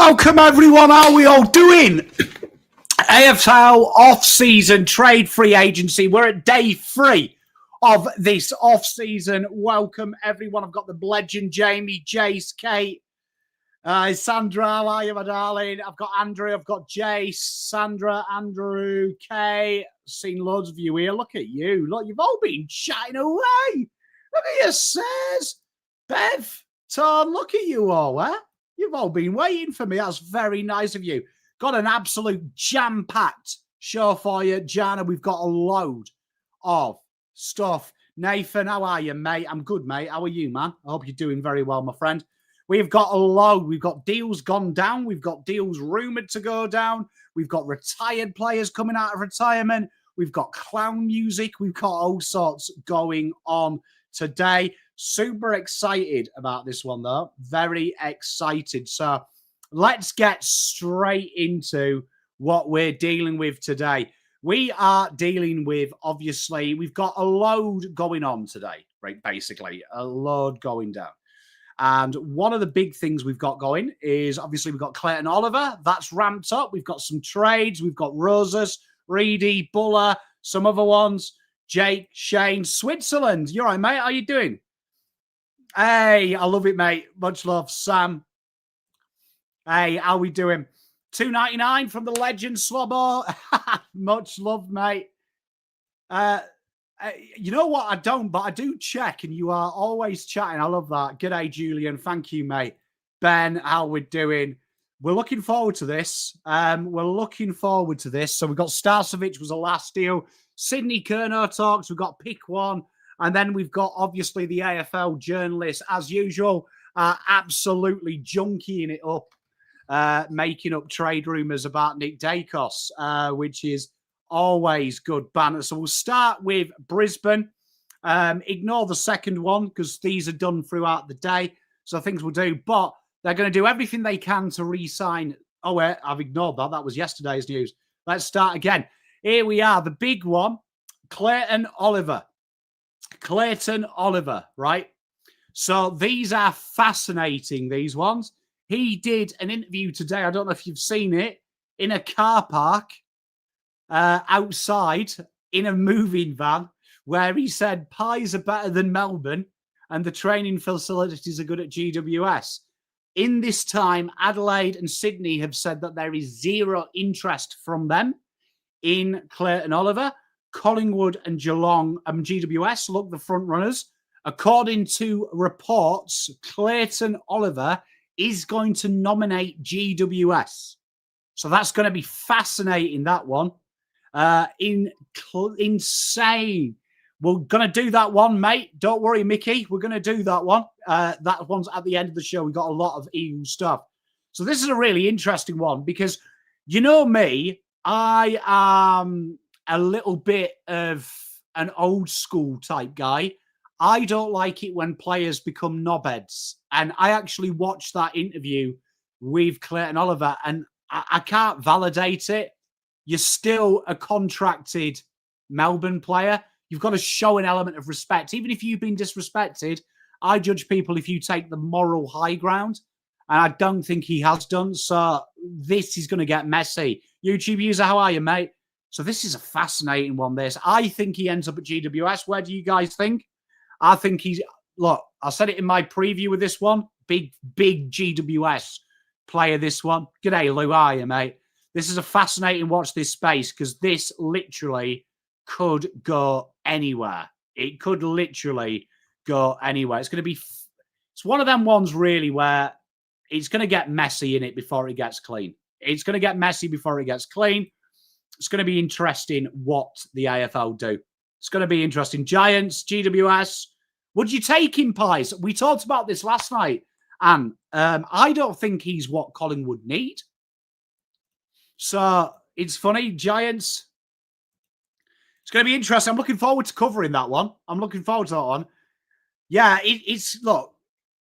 Welcome everyone, how are we all doing? AFL Off-Season Trade Free Agency. We're at day 3 of this off-season. Welcome everyone. I've got the legend, Jamie, Jace, Kate, Sandra, how are you, my darling? I've got Andrew, I've got Jace, Sandra, Andrew, Kay. Seen loads of you here. Look at you. Look, you've all been chatting away. Look at you, Says. Bev, Tom, look at you all, eh? You've all been waiting for me. That's very nice of you. Got an absolute jam-packed show for you. Jana, we've got a load of stuff. Nathan, how are you, mate? I'm good, mate. How are you, man? I hope you're doing very well, my friend. We've got a load. We've got deals gone down. We've got deals rumoured to go down. We've got retired players coming out of retirement. We've got clown music. We've got all sorts going on today. Super excited about this one, though. Very excited. So let's get straight into what we're dealing with today. We are dealing with, obviously, we've got a load going on today, right? Basically, a load going down. And one of the big things we've got going is, obviously, we've got Clayton Oliver. That's ramped up. We've got some trades. We've got Rosas, Reidy, Buller, some other ones. Jake, Shane, Switzerland. You all right, mate? How you doing? Hey, I love it, mate. Much love, Sam. Hey, how we doing? $2.99 from the legend, Slobbo. Much love, mate. You know what? I don't, but I do check, and you are always chatting. I love that. G'day, Julian. Thank you, mate. Ben, how we doing? We're looking forward to this. We're looking forward to this. So we've got Starcevic was the last deal. Sydney Curnow talks. We've got pick one. And then we've got, obviously, the AFL journalists, as usual, absolutely junkying it up, making up trade rumours about Nick Daicos, which is always good banter. So we'll start with Brisbane. Ignore the second one because these are done throughout the day. So things will do. But they're going to do everything they can to re-sign. Oh, wait, I've ignored that. That was yesterday's news. Let's start again. Here we are. The big one, Clayton Oliver. Clayton Oliver, right? So these are fascinating, these ones. He did an interview today, I don't know if you've seen it, in a car park outside in a moving van where he said pies are better than Melbourne and the training facilities are good at GWS. In this time, Adelaide and Sydney have said that there is zero interest from them in Clayton Oliver. Collingwood and Geelong and GWS look the front runners. According to reports, Clayton Oliver is going to nominate GWS. So that's going to be fascinating, that one. Insane. We're going to do that one, mate. Don't worry, Mickey. We're going to do that one. That one's at the end of the show. We've got a lot of EU stuff. So this is a really interesting one because, you know me, I am a little bit of an old school type guy. I don't like it when players become knobheads. And I actually watched that interview with Clayton Oliver and I can't validate it. You're still a contracted Melbourne player. You've got to show an element of respect. Even if you've been disrespected, I judge people if you take the moral high ground. And I don't think he has done. So this is going to get messy. YouTube user, how are you, mate? So this is a fascinating one, this. I think he ends up at GWS. Where do you guys think? I think he's... Look, I said it in my preview with this one. Big GWS player, this one. G'day, Lou. How are you, mate? This is a fascinating watch this space because this literally could go anywhere. It could literally go anywhere. It's going to be... It's one of them ones, really, where it's going to get messy in it before it gets clean. It's going to get messy before it gets clean. It's going to be interesting what the AFL do. It's going to be interesting. Giants, GWS. Would you take him, Pies? We talked about this last night. And I don't think he's what Collingwood need. So it's funny. Giants. It's going to be interesting. I'm looking forward to covering that one. I'm looking forward to that one. Yeah, it's... Look,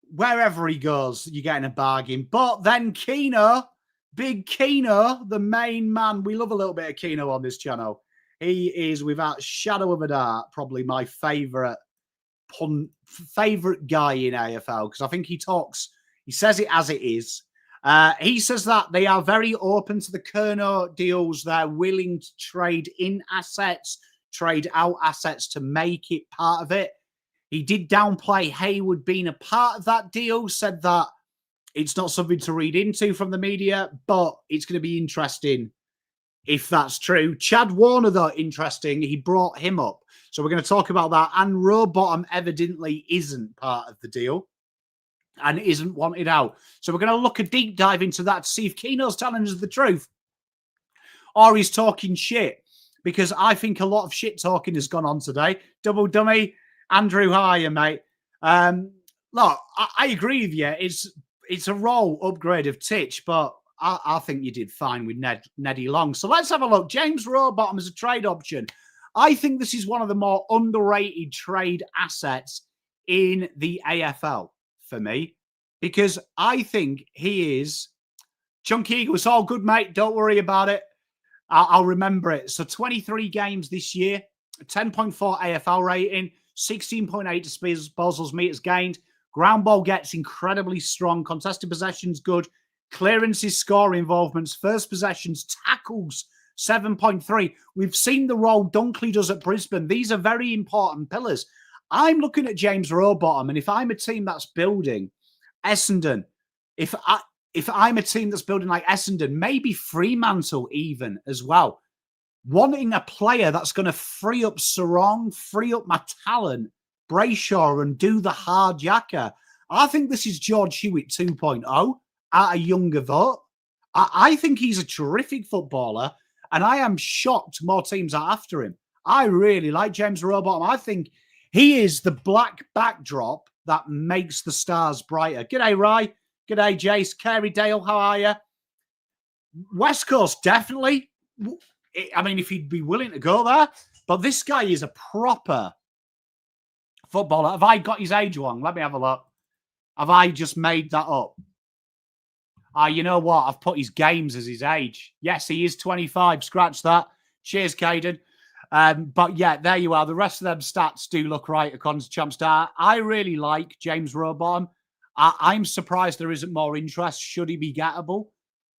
wherever he goes, you're getting a bargain. But then Keno... Big Keno, the main man. We love a little bit of Keno on this channel. He is, without shadow of a doubt, probably my favourite guy in AFL because I think he says it as it is. He says that they are very open to the Curnow deals. They're willing to trade in assets, trade out assets to make it part of it. He did downplay Hayward being a part of that deal, said that it's not something to read into from the media, but it's going to be interesting if that's true. Chad Warner, though, interesting. He brought him up. So we're going to talk about that. And Rowbottom evidently isn't part of the deal and isn't wanted out. So we're going to look a deep dive into that to see if Keno's telling us the truth or he's talking shit, because I think a lot of shit talking has gone on today. Double Dummy, Andrew, how are you, mate? Look, I agree with you. It's a role upgrade of Titch, but I think you did fine with Neddy Long. So let's have a look. James Rowbottom is a trade option. I think this is one of the more underrated trade assets in the AFL for me, because I think he is Chunky Eagle. It's all good, mate. Don't worry about it. I'll remember it. So 23 games this year, 10.4 AFL rating, 16.8 disposals meters gained. Ground ball gets incredibly strong. Contested possessions, good. Clearances, score involvements, first possessions, tackles, 7.3. We've seen the role Dunkley does at Brisbane. These are very important pillars. I'm looking at James Rowbottom, and if I'm a team that's building Essendon, if I'm a team that's building like Essendon, maybe Fremantle even as well, wanting a player that's going to free up Sarong, free up my talent, Brayshaw, and do the hard yakka. I think this is George Hewitt 2.0 at a younger vote. I think he's a terrific footballer, and I am shocked more teams are after him. I really like James Rowbottom. I think he is the black backdrop that makes the stars brighter. G'day, Rye. G'day, Jace. Carey Dale, how are you? West Coast, definitely. I mean, if he'd be willing to go there. But this guy is a proper footballer. Have I got his age wrong? Let me have a look. Have I just made that up? You know what? I've put his games as his age. Yes, he is 25. Scratch that. Cheers, Caden. But yeah, there you are. The rest of them stats do look right according to Champstar. I really like James Rowbottom. I'm surprised there isn't more interest. Should he be gettable?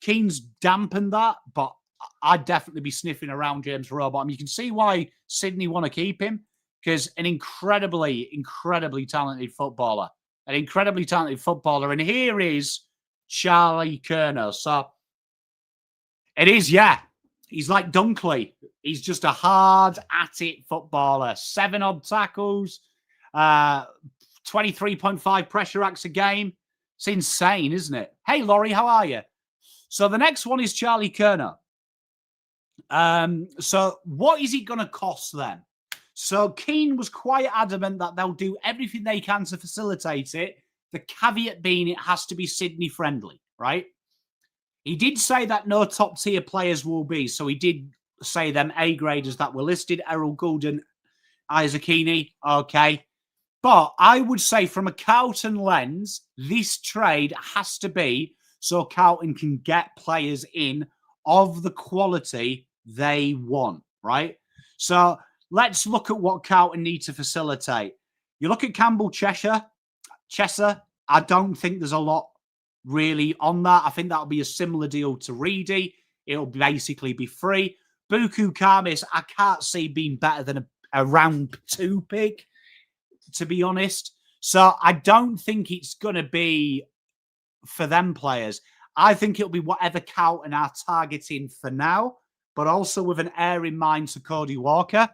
Keane's dampened that, but I'd definitely be sniffing around James Rowbottom. You can see why Sydney want to keep him, because an incredibly, incredibly talented footballer. An incredibly talented footballer. And here is Charlie Curnow. So it is, yeah. He's like Dunkley. He's just a hard-at-it footballer. 7 odd tackles, 23.5 pressure acts a game. It's insane, isn't it? Hey, Laurie, how are you? So the next one is Charlie Curnow. So what is it going to cost then? So Keane was quite adamant that they'll do everything they can to facilitate it. The caveat being it has to be Sydney friendly, right? He did say that no top tier players will be. So he did say them A graders that were listed, Errol Goulden, Isaac Heaney, okay. But I would say from a Carlton lens, this trade has to be so Carlton can get players in of the quality they want, right? So let's look at what Carlton need to facilitate. You look at Campbell Cheshire, I don't think there's a lot really on that. I think that'll be a similar deal to Reidy. It'll basically be free. Buku Kamis, I can't see being better than a round 2 pick, to be honest. So I don't think it's going to be for them players. I think it'll be whatever Carlton are targeting for now, but also with an air in mind to Cody Walker.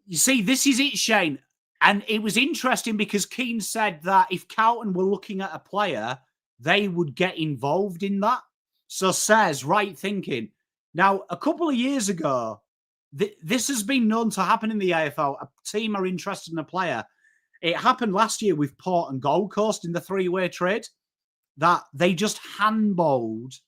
You see, this is it, Shane. And it was interesting because Keane said that if Carlton were looking at a player, they would get involved in that. So says, right thinking. Now, a couple of years ago, this has been known to happen in the AFL. A team are interested in a player. It happened last year with Port and Gold Coast in the 3-way trade, that they just handballed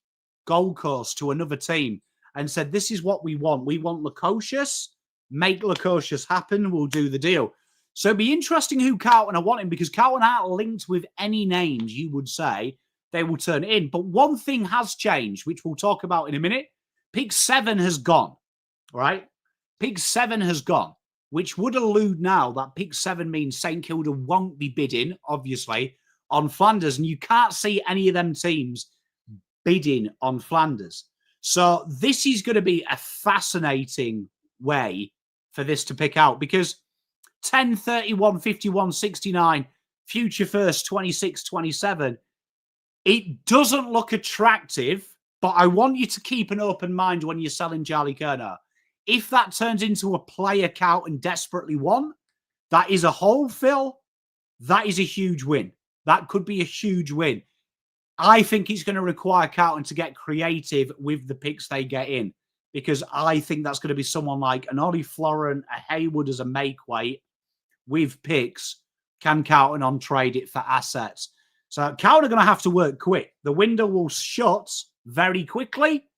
Gold Coast to another team and said, this is what we want. We want Lukosius. Make Lukosius happen. We'll do the deal. So it'd be interesting who Carlton are wanting, because Carlton aren't linked with any names you would say they will turn it in. But one thing has changed, which we'll talk about in a minute. Pick 7 has gone, right? Pick 7 has gone, which would allude now that pick 7 means St Kilda won't be bidding, obviously, on Flanders, and you can't see any of them teams bidding on Flanders. So this is going to be a fascinating way for this to pick out, because 10, 31, 51, 69, future first, 26, 27, it doesn't look attractive, but I want you to keep an open mind when you're selling Charlie Curnow. If that turns into a player Carlton desperately want, that is a hole fill. That is a huge win. That could be a huge win. I think it's going to require Carlton to get creative with the picks they get in, because I think that's going to be someone like an Ollie Florent, a Hayward as a make weight with picks. Can Carlton on trade it for assets? So Carlton are going to have to work quick. The window will shut very quickly.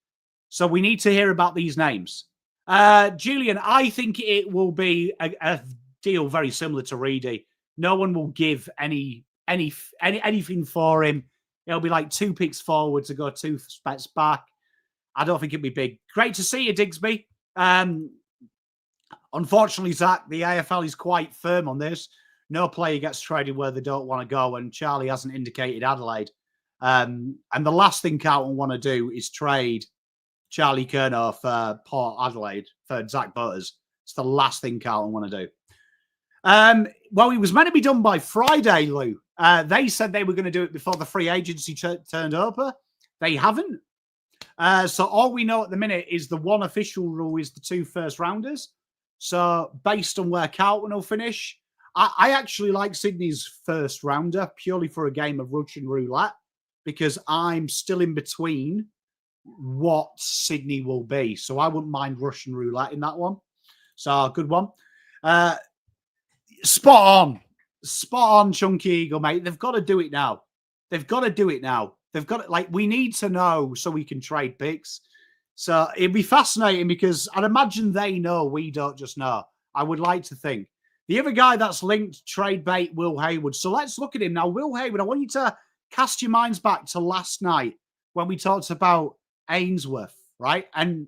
So we need to hear about these names. Julian, I think it will be a deal very similar to Reidy. No one will give anything for him. It'll be like 2 picks forward to go 2 spots back. I don't think it'll be big. Great to see you, Digsby. Unfortunately, Zach, the AFL is quite firm on this. No player gets traded where they don't want to go, and Charlie hasn't indicated Adelaide. And the last thing Carlton want to do is trade Charlie Curnow for Port Adelaide for Zach Butters. It's the last thing Carlton want to do. Well, it was meant to be done by Friday, Lou. They said they were going to do it before the free agency turned over. They haven't. So all we know at the minute is the one official rule is the 2 first rounders. So based on where Carlton will finish, I actually like Sydney's first rounder purely for a game of Russian roulette, because I'm still in between what Sydney will be. So I wouldn't mind Russian roulette in that one. So good one. Spot on, Chunky Eagle, mate. They've got to do it now. They've got to, we need to know so we can trade picks. So it'd be fascinating, because I'd imagine they know, we don't just know. I would like to think. The other guy that's linked, trade bait, Will Hayward. So let's look at him now. Will Hayward, I want you to cast your minds back to last night when we talked about Ainsworth, right? And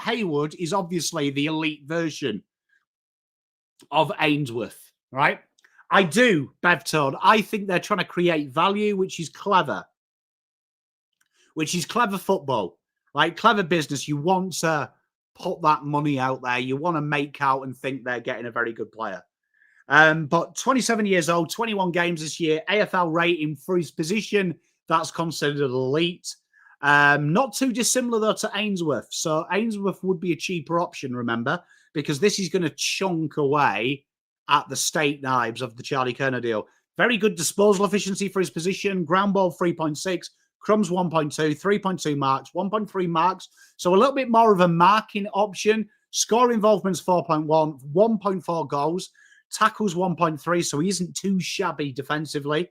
Hayward is obviously the elite version of Ainsworth, right? I do, Bev Toad. I think they're trying to create value, which is clever. Which is clever football, right? Clever business. You want to put that money out there. You want to make out and think they're getting a very good player. But 27 years old, 21 games this year, AFL rating for his position, that's considered elite. Not too dissimilar, though, to Ainsworth. So Ainsworth would be a cheaper option, remember, because this is going to chunk away at the steak knives of the Charlie Curnow deal. Very good disposal efficiency for his position. Ground ball 3.6, crumbs 1.2, 3.2 marks, 1.3 marks. So a little bit more of a marking option. Score involvement's 4.1, 1.4 goals, tackles 1.3. So he isn't too shabby defensively.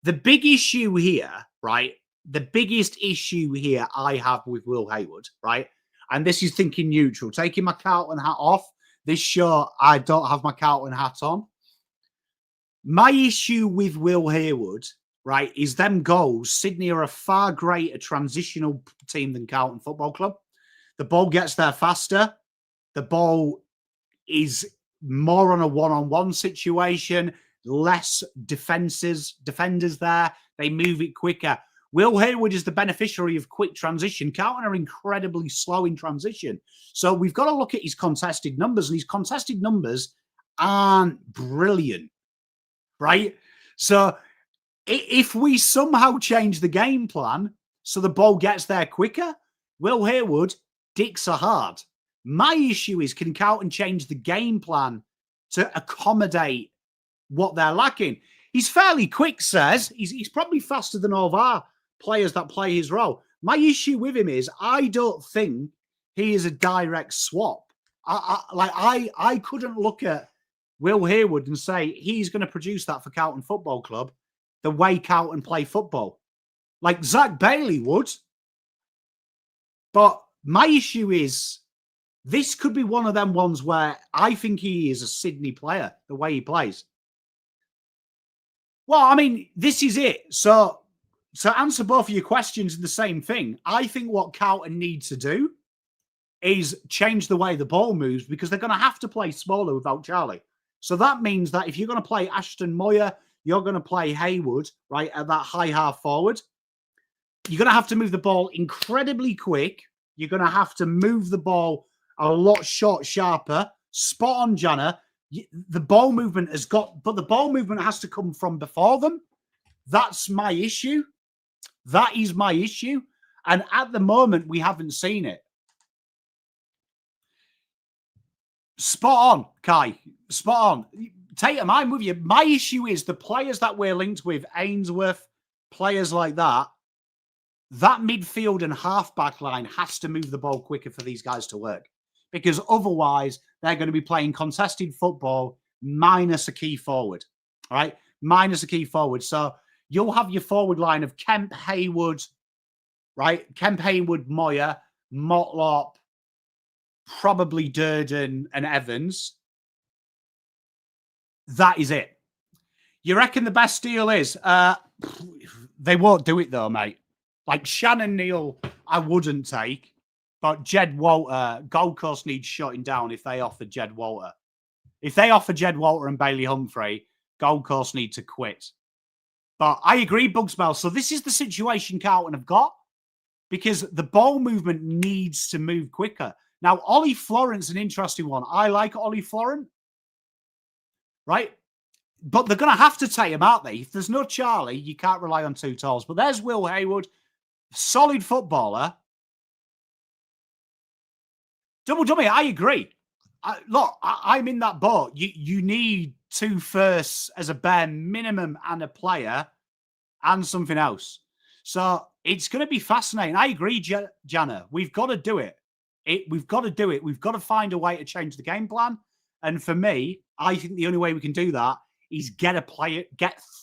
The big issue here, right? The biggest issue here I have with Will Hayward, right? And this is thinking neutral. Taking my Carlton hat off. This show, I don't have my Carlton hat on. My issue with Will Hayward, right, is them goals. Sydney are a far greater transitional team than Carlton Football Club. The ball gets there faster. The ball is more on a one-on-one situation. Less defenders there. They move it quicker. Will Hayward is the beneficiary of quick transition. Carlton are incredibly slow in transition. So we've got to look at his contested numbers, and his contested numbers aren't brilliant, right? So if we somehow change the game plan so the ball gets there quicker, Will Hayward, dicks are hard. My issue is, can Carlton change the game plan to accommodate what they're lacking? He's fairly quick, says. He's probably faster than all of our players that play his role. My issue with him is I don't think he is a direct swap. I couldn't look at Will Hayward and say he's going to produce that for Carlton Football Club the way Carlton play football. Like Zach Bailey would. But my issue is this could be one of them ones where I think he is a Sydney player, the way he plays. Well, I mean, this is it. So to answer both of your questions in the same thing, I think what Carlton need to do is change the way the ball moves, because they're going to have to play smaller without Charlie. So that means that if you're going to play Ashton Moyer, you're going to play Hayward, right, at that high half forward. You're going to have to move the ball incredibly quick. You're going to have to move the ball a lot sharper. Spot on, Jana. The ball movement but the ball movement has to come from before them. That's my issue. That is my issue. And at the moment, we haven't seen it. Spot on, Kai. Spot on. Tatum, I'm with you. My issue is the players that we're linked with, Ainsworth, players like that midfield and half-back line has to move the ball quicker for these guys to work. Because otherwise, they're going to be playing contested football minus a key forward. All right? Minus a key forward. So you'll have your forward line of Kemp, Hayward, right? Kemp, Hayward, Moyer, Motlop, probably Durden and Evans. That is it. You reckon the best deal is? They won't do it though, mate. Like Shannon Neal, I wouldn't take. But Jed Walter, Gold Coast needs shutting down if they offer Jed Walter. If they offer Jed Walter and Bailey Humphrey, Gold Coast need to quit. But I agree, Bugsmell. So this is the situation Carlton have got because the ball movement needs to move quicker. Now, Ollie Florent's an interesting one. I like Ollie Florent, right? But they're going to have to take him, aren't they? If there's no Charlie, you can't rely on two tolls. But there's Will Hayward, solid footballer. Double dummy, I agree. Look, I'm in that boat. You need 2 firsts as a bare minimum and a player and something else. So it's going to be fascinating. I agree, Jana. We've got to do it. We've got to do it. We've got to find a way to change the game plan. And for me, I think the only way we can do that is get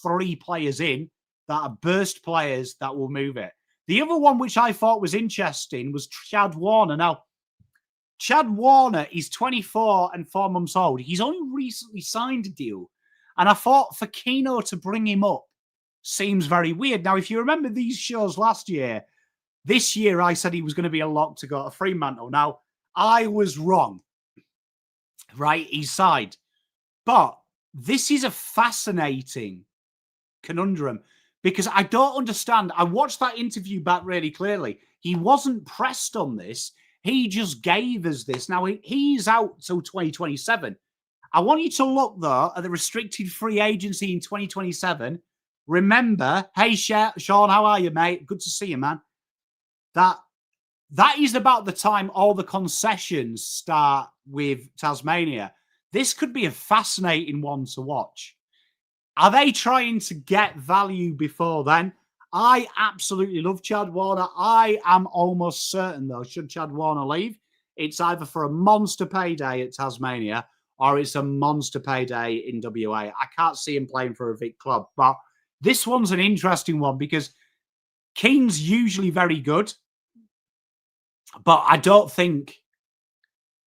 3 players in that are burst players that will move it. The other one which I thought was interesting was Chad Warner. Now, Chad Warner is 24 and 4 months old. He's only recently signed a deal. And I thought for Keno to bring him up seems very weird. Now, if you remember these shows last year, this year I said he was going to be a lock to go to Fremantle. Now, I was wrong. Right? He's signed. But this is a fascinating conundrum because I don't understand. I watched that interview back really clearly. He wasn't pressed on this. He just gave us this. Now, he's out till 2027. I want you to look, though, at the restricted free agency in 2027. Remember, hey, Sean, how are you, mate? Good to see you, man. That is about the time all the concessions start with Tasmania. This could be a fascinating one to watch. Are they trying to get value before then? I absolutely love Chad Warner. I am almost certain, though, should Chad Warner leave, it's either for a monster payday at Tasmania or it's a monster payday in WA. I can't see him playing for a big club. But this one's an interesting one because Keane's usually very good. But I don't think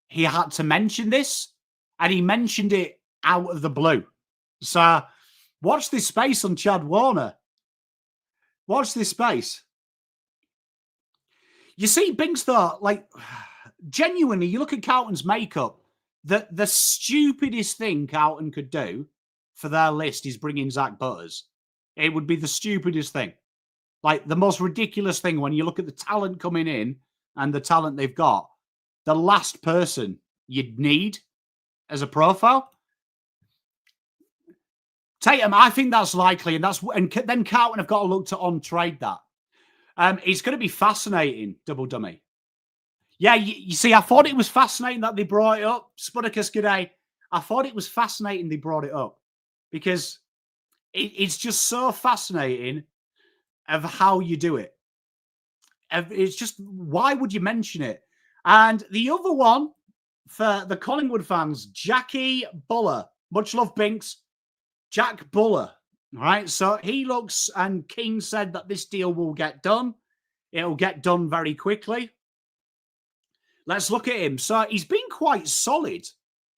he had to mention this. And he mentioned it out of the blue. So watch this space on Chad Warner. Watch this space. You see, Binks, though, like, genuinely, you look at Carlton's makeup, the stupidest thing Carlton could do for their list is bring in Zach Butters. It would be the stupidest thing. Like, the most ridiculous thing when you look at the talent coming in and the talent they've got, the last person you'd need as a profile. Tatum, I think that's likely, and then Carlton have got to look to on-trade that. It's going to be fascinating, double dummy. Yeah, you see, I thought it was fascinating that they brought it up. Spudicus, good day. I thought it was fascinating they brought it up because it's just so fascinating of how you do it. It's just, why would you mention it? And the other one for the Collingwood fans, Jackie Buller. Much love, Binks. Jack Buller. All right. So he looks, and King said that this deal will get done. It'll get done very quickly. Let's look at him. So he's been quite solid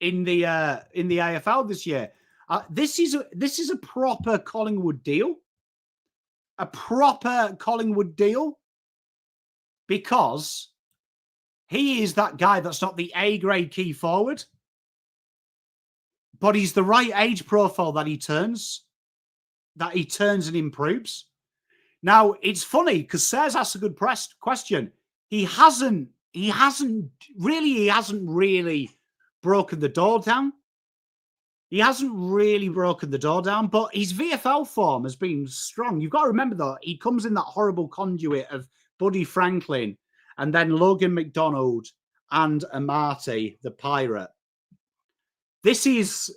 in the AFL this year. This is a proper Collingwood deal. A proper Collingwood deal. Because he is that guy that's not the A-grade key forward, but he's the right age profile that he turns. that he turns and improves. Now, it's funny because Sayers asked a good question. He hasn't really broken the door down. He hasn't really broken the door down, but his VFL form has been strong. You've got to remember, though, he comes in that horrible conduit of Buddy Franklin and then Logan McDonald and Amati, the Pirate. This is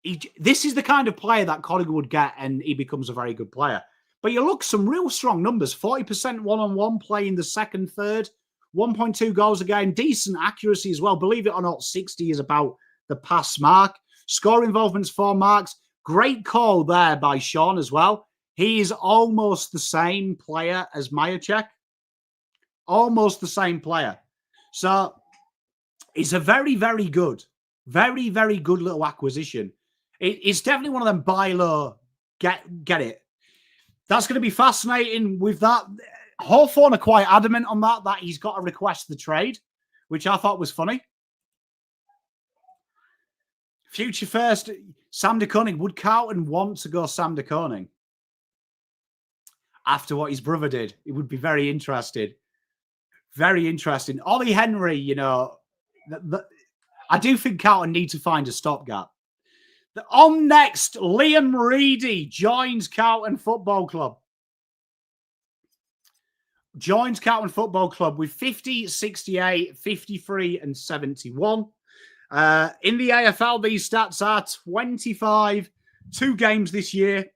the kind of player that Collingwood would get, and he becomes a very good player. But you look, some real strong numbers. 40% one-on-one play in the second, third. 1.2 goals a game. Decent accuracy as well. Believe it or not, 60 is about the pass mark. Score involvement's 4 marks. Great call there by Sean as well. He is almost the same player as Majacek. Almost the same player. So it's a very, very good little acquisition. It's definitely one of them buy low, get it. That's going to be fascinating with that. Hawthorn are quite adamant on that he's got to request the trade, which I thought was funny. Future first, Sam de Koning. Would Carlton want to go Sam de Koning after what his brother did? It would be very interesting. Very interesting. Ollie Henry, you know, I do think Carlton need to find a stopgap. On next, Liam Reidy joins Carlton Football Club. Joins Carlton Football Club with 50, 68, 53 and 71. In the AFL, these stats are 25, 2 games this year,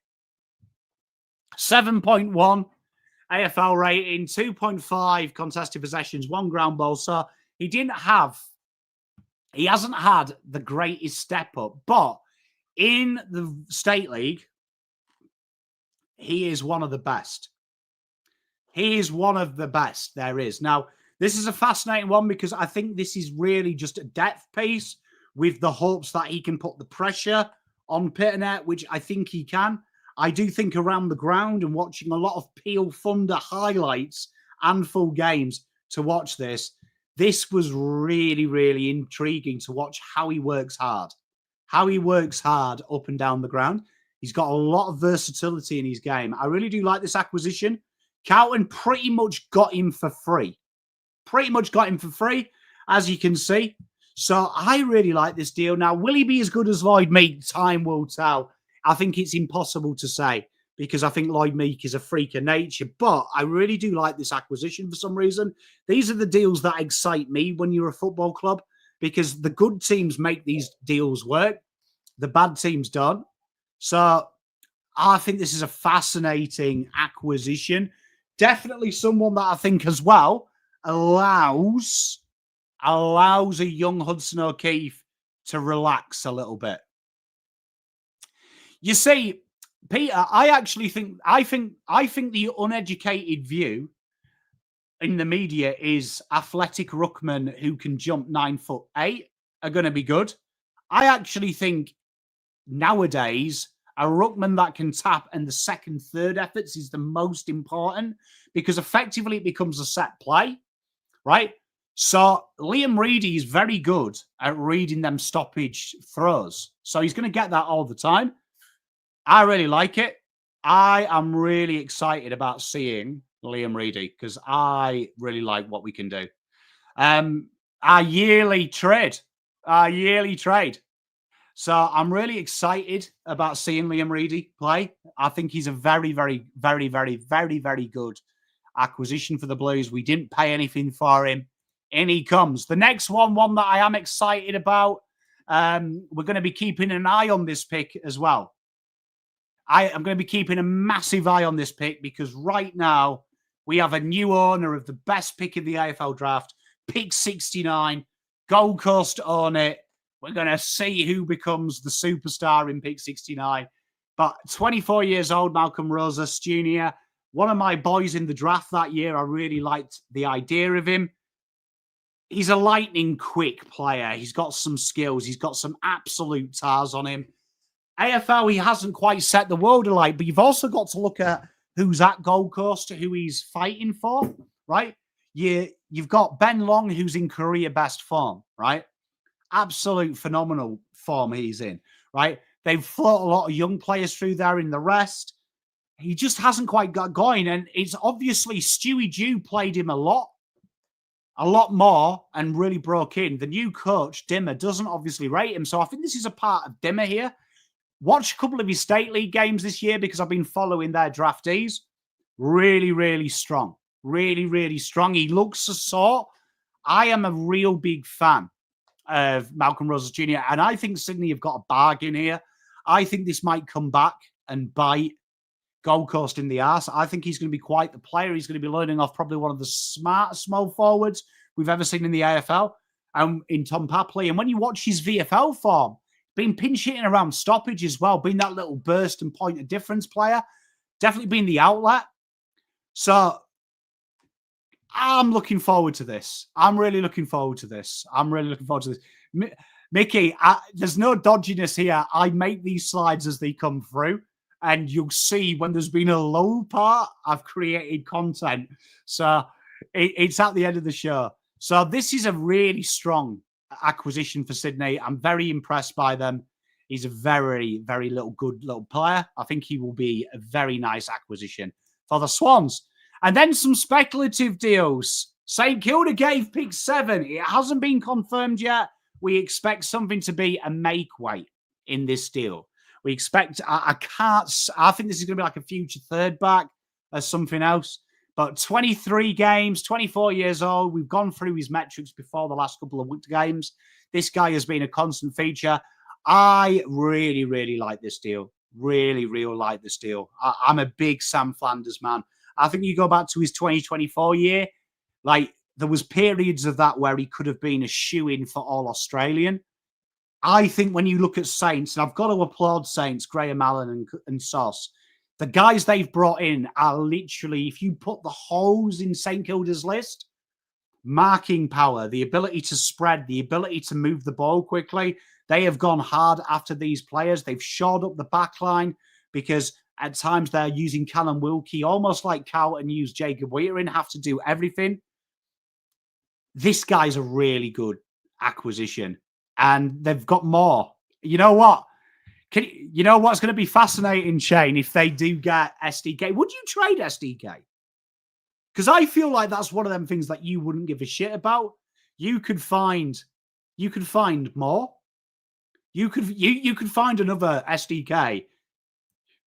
7.1 AFL rating, 2.5 contested possessions, 1 ground ball. So he hasn't had the greatest step up, but in the State League, he is one of the best. He is one of the best there is. Now, this is a fascinating one because I think this is really just a depth piece with the hopes that he can put the pressure on Pitternet, which I think he can. I do think around the ground and watching a lot of Peel Thunder highlights and full games to watch this was really, really intriguing to watch how he works hard. How he works hard up and down the ground. He's got a lot of versatility in his game. I really do like this acquisition. Carlton pretty much got him for free. As you can see. So I really like this deal. Now, will he be as good as Lloyd Meek? Time will tell. I think it's impossible to say because I think Lloyd Meek is a freak of nature. But I really do like this acquisition for some reason. These are the deals that excite me when you're a football club because the good teams make these deals work. The bad teams don't. So I think this is a fascinating acquisition. Definitely someone that I think as well allows a young Hudson O'Keefe to relax a little bit. You see, Peter, I think the uneducated view in the media is athletic ruckmen who can jump 9'8" are going to be good. I actually think nowadays a ruckman that can tap and the second, third efforts is the most important because effectively it becomes a set play, right? So Liam Reidy is very good at reading them stoppage throws. So he's going to get that all the time. I really like it. I am really excited about seeing Liam Reidy because I really like what we can do. Our yearly trade. So I'm really excited about seeing Liam Reidy play. I think he's a very, very, very, very, very, very good acquisition for the Blues. We didn't pay anything for him. In he comes. The next one that I am excited about, we're going to be keeping an eye on this pick as well. I am going to be keeping a massive eye on this pick because right now we have a new owner of the best pick in the AFL draft, pick 69. Gold Coast own it. We're going to see who becomes the superstar in pick 69. But 24 years old, Malcolm Rosas Jr., one of my boys in the draft that year. I really liked the idea of him. He's a lightning quick player. He's got some skills. He's got some absolute tars on him. AFL, he hasn't quite set the world alight, but you've also got to look at who's at Gold Coast, who he's fighting for, right? You've got Ben Long, who's in career best form, right? Absolute phenomenal form he's in, right? They've fought a lot of young players through there in the rest. he just hasn't quite got going. And it's obviously Stewie Dew played him a lot more, and really broke in. The new coach, Dimmer, doesn't obviously rate him. So I think this is a part of Dimmer here. Watch a couple of his state league games this year because I've been following their draftees. Really, really strong. Really, really strong. He looks a sort. I am a real big fan of Malcolm Rosas Jr. And I think Sydney have got a bargain here. I think this might come back and bite Gold Coast in the arse. I think he's going to be quite the player. He's going to be learning off probably one of the smartest small forwards we've ever seen in the AFL, in Tom Papley. And when you watch his VFL form, been pinch hitting around stoppage as well, being that little burst and point of difference player, definitely being the outlet. So I'm looking forward to this. I'm really looking forward to this. Mickey, there's no dodginess here. I make these slides as they come through, and you'll see when there's been a low part, I've created content. So it's at the end of the show. So this is a really strong acquisition for Sydney. I'm very impressed by them. He's a very, very good little player. I think he will be a very nice acquisition for the Swans. And then some speculative deals. St Kilda gave pick 7. It hasn't been confirmed yet. We expect something to be a make weight in this deal. We expect, I think this is going to be like a future third back or something else. But 23 games, 24 years old. We've gone through his metrics before the last couple of games. This guy has been a constant feature. I really, really like this deal. Really like this deal. I'm a big Sam Flanders man. I think you go back to his 2024 year, like there was periods of that where he could have been a shoe-in for All-Australian. I think when you look at Saints, and I've got to applaud Saints, Graham Allen and Sauce, the guys they've brought in are literally, if you put the holes in St Kilda's list, marking power, the ability to spread, the ability to move the ball quickly. They have gone hard after these players. They've shored up the back line because at times they're using Callum Wilkie, almost like Carlton used Jacob Weitering, have to do everything. This guy's a really good acquisition, and they've got more. You know what? You know what's going to be fascinating, Shane, if they do get SDK? Would you trade SDK? Because I feel like that's one of them things that you wouldn't give a shit about. You could find more. You could find another SDK.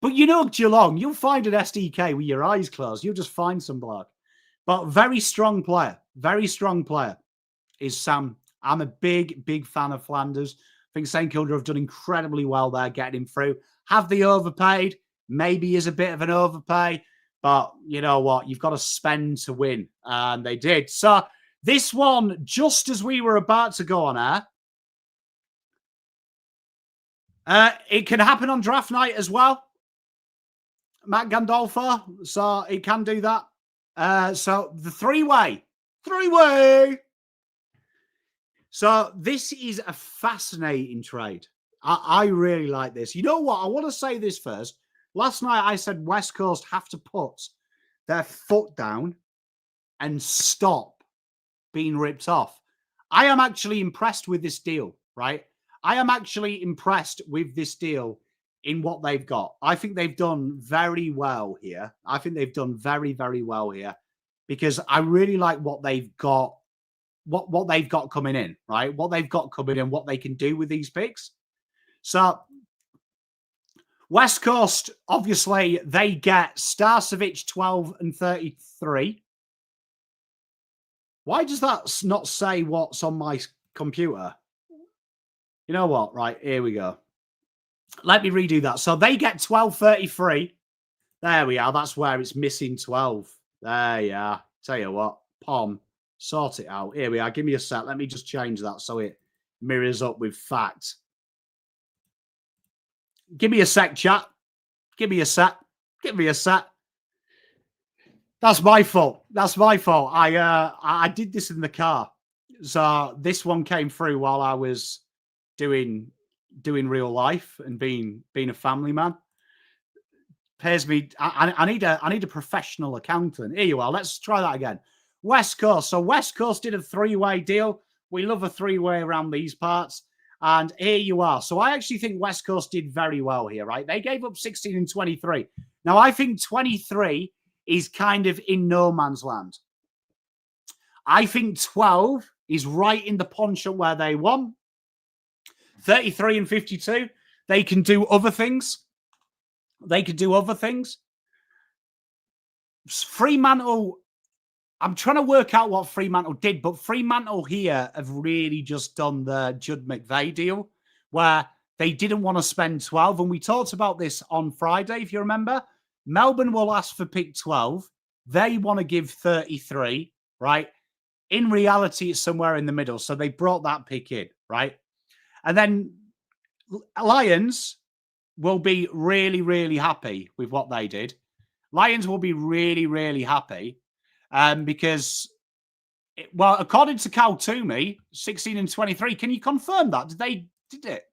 But you know, Geelong, you'll find an SDK with your eyes closed. You'll just find some bloke. But very strong player is Sam. I'm a big fan of Flanders. I think St Kilda have done incredibly well there getting him through. Have they overpaid? Maybe is a bit of an overpay. But you know what? You've got to spend to win. And they did. So this one, just as we were about to go on air, it can happen on draft night as well. Matt Gandolfo. So it can do that. So the three-way. So this is a fascinating trade. I really like this. You know what? I want to say this first. Last night I said West Coast have to put their foot down and stop being ripped off. I am actually impressed with this deal, right? I am actually impressed with this deal in what they've got. I think they've done very well here. I think they've done very, very well here because I really like what they've got. What they've got coming in, right? What they've got coming in, what they can do with these picks. So, West Coast, obviously, they get Starcevic 12 and 33. Why does that not say what's on my computer? You know what? Right, here we go. Let me redo that. So, they get 12.33. There we are. That's where it's missing 12. There you are. Tell you what, Pom. Sort it out. Here we are. Give me a sec. Let me just change that so it mirrors up with fact. Give me a sec, chat. Give me a sec. That's my fault. I did this in the car. So this one came through while I was doing real life and being a family man. Pays me. I need a professional accountant. Here you are. Let's try that again. West Coast. So West Coast did a three-way deal. We love a three-way around these parts. And here you are. So I actually think West Coast did very well here, right? They gave up 16 and 23. Now, I think 23 is kind of in no man's land. I think 12 is right in the penchant where they want. 33 and 52, they can do other things. They could do other things. Fremantle, I'm trying to work out what Fremantle did, but Fremantle here have really just done the Judd McVeigh deal where they didn't want to spend 12. And we talked about this on Friday, if you remember. Melbourne will ask for pick 12. They want to give 33, right? In reality, it's somewhere in the middle. So they brought that pick in, right? And then Lions will be really, really happy with what they did. Lions will be really, really happy because, well, according to Cal Toomey, 16 and 23, can you confirm that? Did it?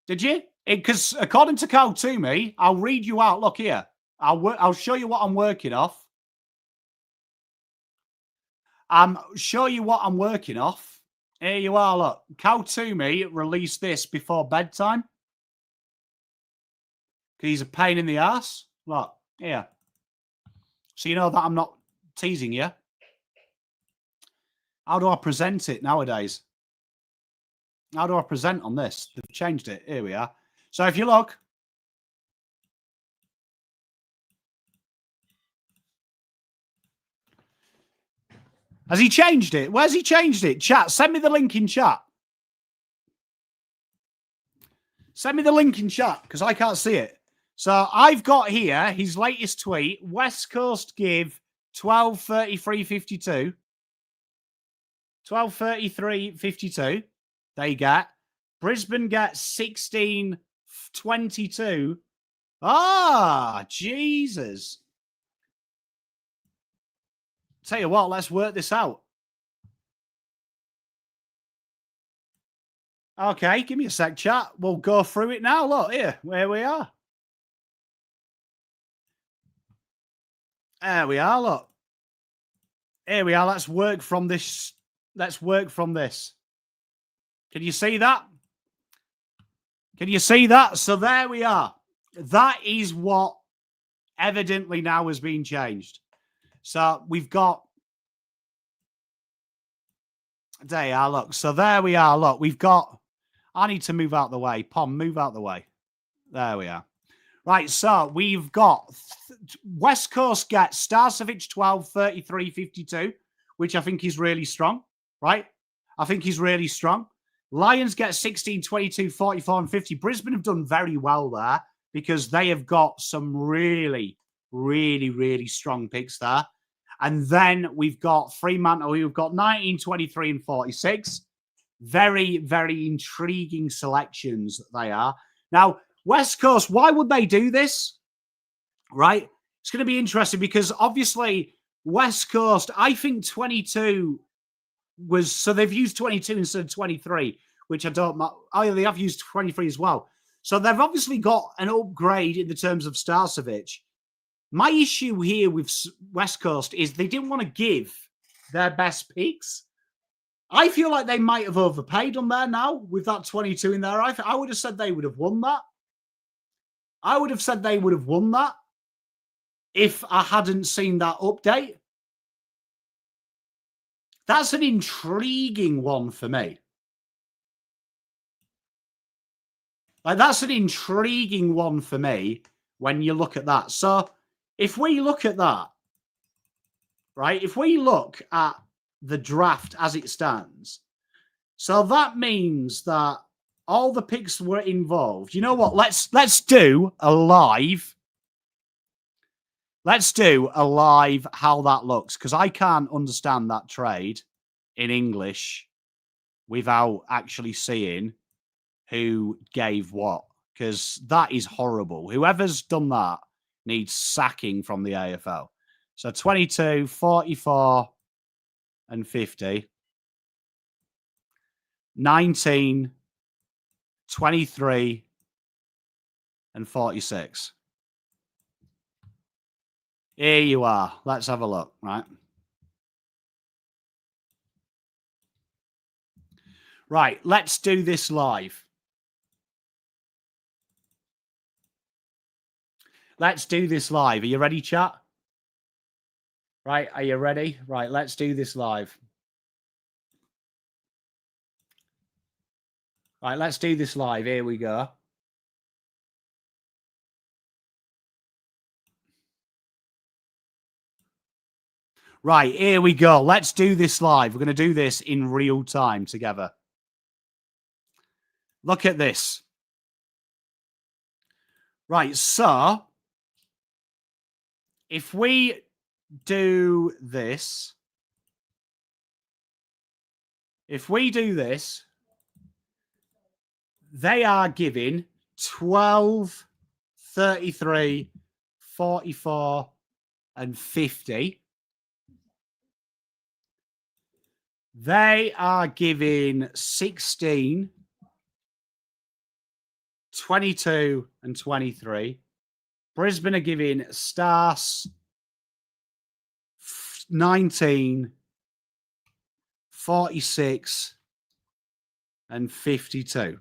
Did you? Because according to Cal Toomey, I'll read you out. Look here. I'll show you what I'm working off. Show you what I'm working off. Here you are, look. Cal Toomey released this before bedtime. Because he's a pain in the ass. Look, here. So you know that I'm not teasing you. How do I present it nowadays? How do I present on this? They've changed it. Here we are. So if you look. Has he changed it? Where's he changed it? Chat, send me the link in chat. Send me the link in chat because I can't see it. So I've got here his latest tweet. West Coast give 12:33:52. 12:33:52. They get. Brisbane get 16:22. Ah, Jesus. Tell you what, let's work this out. Okay, give me a sec, chat. We'll go through it now. Look, here, where we are. There we are, look. Here we are. Let's work from this. Let's work from this. Can you see that? Can you see that? So there we are. That is what evidently now has been changed. So we've got. There you are, look. So there we are, look. We've got. I need to move out the way. Pom, move out the way. There we are. Right, so we've got West Coast get Starcevic 12:33:52, which I think is really strong, right? I think he's really strong. Lions get 16:22:44 and 50. Brisbane have done very well there because they have got some really, really, really strong picks there. And then we've got Fremantle, who've got 19:23 and 46. Very, very intriguing selections they are. Now, West Coast, why would they do this? Right? It's going to be interesting because obviously West Coast, I think 22 was, so they've used 22 instead of 23, which I don't, oh, they have used 23 as well. So they've obviously got an upgrade in the terms of Starcevic. My issue here with West Coast is they didn't want to give their best picks. I feel like they might have overpaid on there now with that 22 in there. I would have said they would have won that. I would have said they would have won that if I hadn't seen that update. That's an intriguing one for me. Like, that's an intriguing one for me when you look at that. So if we look at that, right, if we look at the draft as it stands, so that means that all the picks were involved. You know what? Let's do a live. Let's do a live how that looks because I can't understand that trade in English without actually seeing who gave what because that is horrible. Whoever's done that needs sacking from the AFL. So 22, 44, and 50. 19, 23, and 46. Here you are. Let's have a look, right? Right, let's do this live. Let's do this live. Are you ready, chat? Right, are you ready? Right, let's do this live. Right, let's do this live. Here we go. Right, here we go. Let's do this live. We're going to do this in real time together. Look at this. Right, so if we do this, they are giving 12, 33, 44, and 50. They are giving 16, 22, and 23. Brisbane are giving Stars 19, 46, and 52.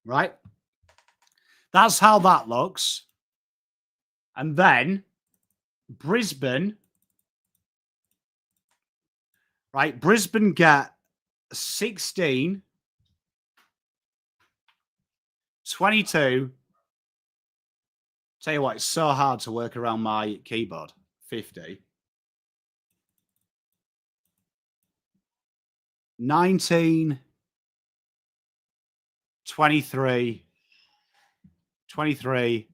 Right? That's how that looks. And then Brisbane, right? Brisbane get 16, 22. Tell you what, it's so hard to work around my keyboard. 50. 19, 23, 23,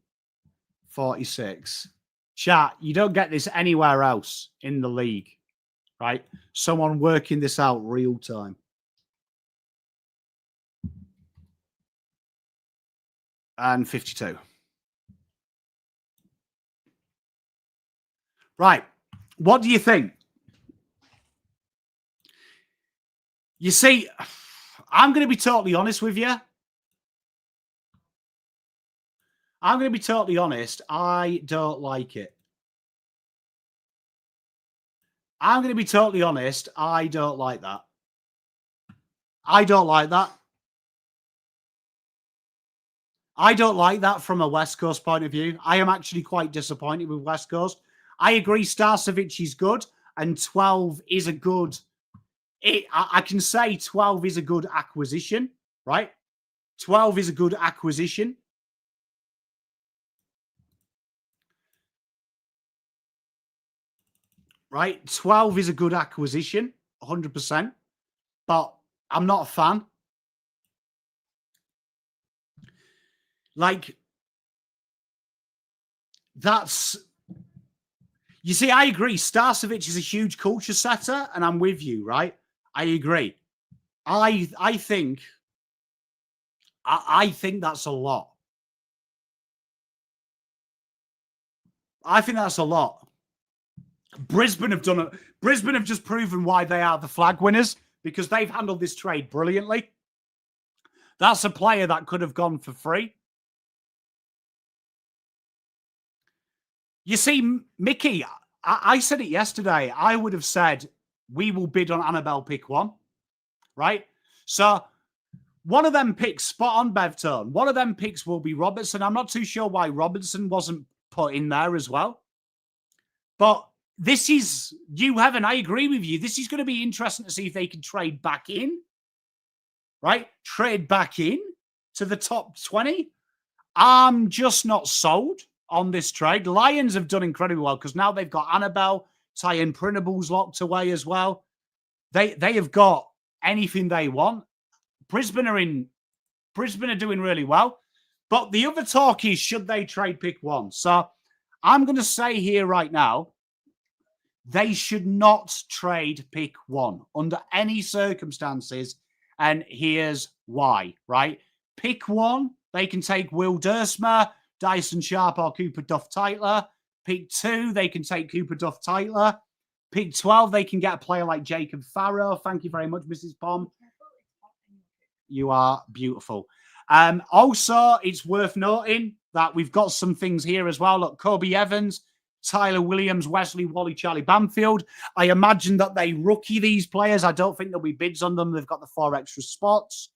46. Chat, you don't get this anywhere else in the league, right? Someone working this out real time. And 52. Right. What do you think? You see, I'm going to be totally honest with you. I'm going to be totally honest. I don't like it. I'm going to be totally honest. I don't like that. I don't like that. I don't like that from a West Coast point of view. I am actually quite disappointed with West Coast. I agree Starcevic is good and 12 is a good... I can say 12 is a good acquisition, right? 12 is a good acquisition. Right? 12 is a good acquisition, 100%. But I'm not a fan. Like, that's... You see, I agree. Starcevic is a huge culture setter, and I'm with you, right? I agree. I think that's a lot. I think that's a lot. Brisbane have done it. Brisbane have just proven why they are the flag winners because they've handled this trade brilliantly. That's a player that could have gone for free. You see, Mickey, I said it yesterday. I would have said we will bid on Annabelle pick one, right? So one of them picks, spot on, Bevtone. One of them picks will be Robertson. I'm not too sure why Robertson wasn't put in there as well. But this is, you haven't, I agree with you. This is going to be interesting to see if they can trade back in, right? Trade back in to the top 20. I'm just not sold on this trade. Lions have done incredibly well because now they've got Annabelle, Ty Printables locked away as well. They have got anything they want. Brisbane are doing really well. But the other talk is, should they trade pick one? So I'm going to say here right now, they should not trade pick one under any circumstances. And here's why, right? Pick one, they can take Will Dersma, Dyson Sharp, or Cooper Duff-Tytler. Pick 2, they can take Cooper Duff-Tytler. Pick 12, they can get a player like Jacob Farrow. Thank you very much, Mrs. Pom. You are beautiful. Also, it's worth noting that we've got some things here as well. Look, Kobe Evans, Tyler Williams, Wesley Wally, Charlie Banfield. I imagine that they rookie these players. I don't think there'll be bids on them. They've got the 4 extra spots.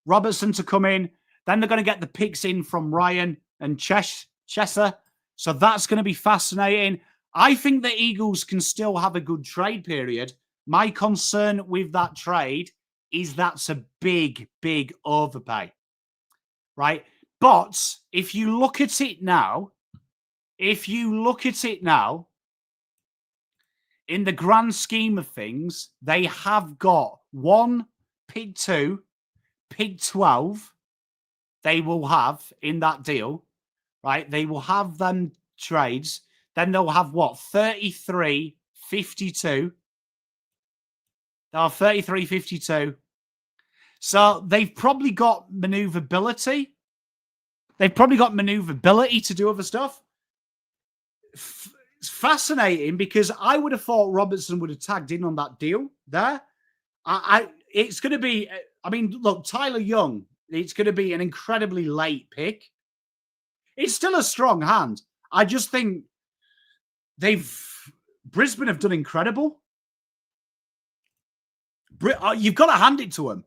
Robertson to come in. Then they're going to get the picks in from Ryan and Cheshire. So that's going to be fascinating. I think the Eagles can still have a good trade period. My concern with that trade is that's a big, big overpay, right? But if you look at it now, in the grand scheme of things, they have got 1, pick 2, pick 12. They will have in that deal, right? They will have them trades. Then they'll have what? 33, 52. They'll have 33, 52. So they've probably got maneuverability. They've probably got maneuverability to do other stuff. It's fascinating because I would have thought Robertson would have tagged in on that deal there. It's going to be, I mean, look, Tyler Young, it's going to be an incredibly late pick. It's still a strong hand. I just think Brisbane have done incredible. You've got to hand it to them.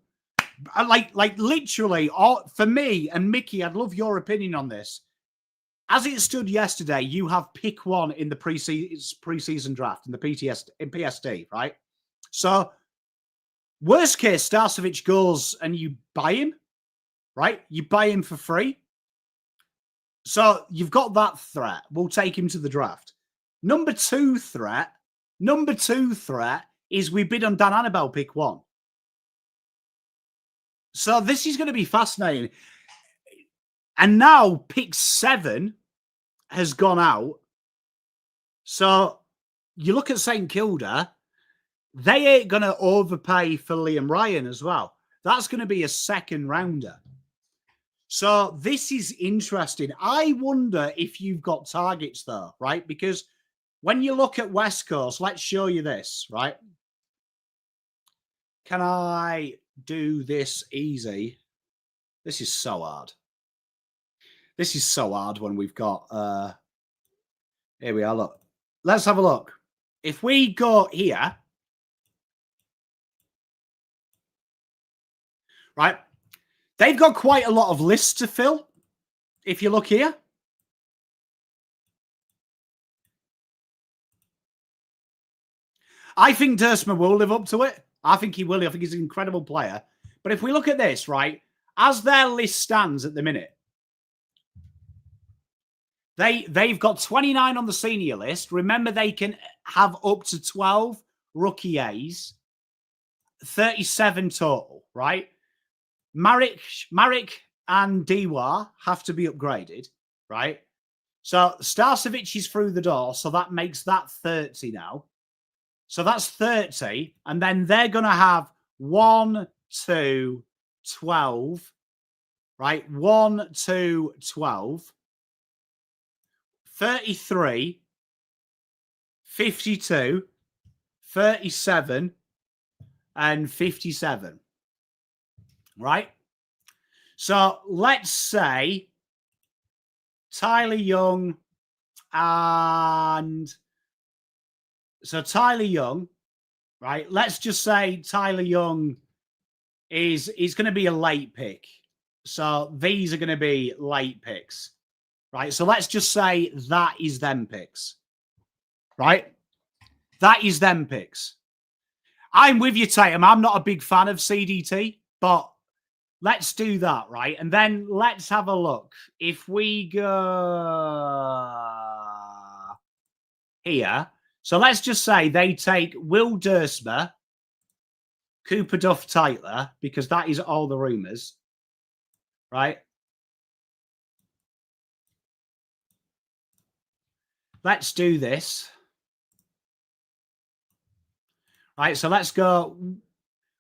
Like literally, for me and Mickey, I'd love your opinion on this. As it stood yesterday, you have pick 1 in the preseason draft in the PSD, right? So, worst case, Starcevic goes and you buy him, right? You buy him for free. So you've got that threat. We'll take him to the draft. Number two threat is we bid on Dan Annabelle pick 1. So this is going to be fascinating. And now pick 7 has gone out. So you look at St Kilda, they ain't going to overpay for Liam Ryan as well. That's going to be a second rounder. So this is interesting. I wonder if you've got targets though, right? Because when you look at West Coast, let's show you this, right? Can I do this easy? This is so hard. This is so hard when we've got, here we are, look. Let's have a look. If we go here, right, they've got quite a lot of lists to fill. If you look here. I think Dersma will live up to it. I think he will. I think he's an incredible player. But if we look at this, right, as their list stands at the minute, they've got 29 on the senior list. Remember, they can have up to 12 rookie A's, 37 total, right? Marek and Diwa have to be upgraded, right? So Starcevic is through the door, so that makes that 30 now. So that's 30, and then they're going to have 1, 2, 12, right? 1, 2, 12, 33, 52, 37, and 57. Right? So let's say Tyler Young and so Tyler Young, right? Let's just say Tyler Young is going to be a late pick. So these are going to be late picks, right? So let's just say that is them picks, right? That is them picks. I'm with you, Tatum. I'm not a big fan of CDT, but let's do that, right? And then let's have a look. If we go here, so let's just say they take Will Dersma, Cooper Duff Tytler, because that is all the rumours, right? Let's do this. Right, so let's go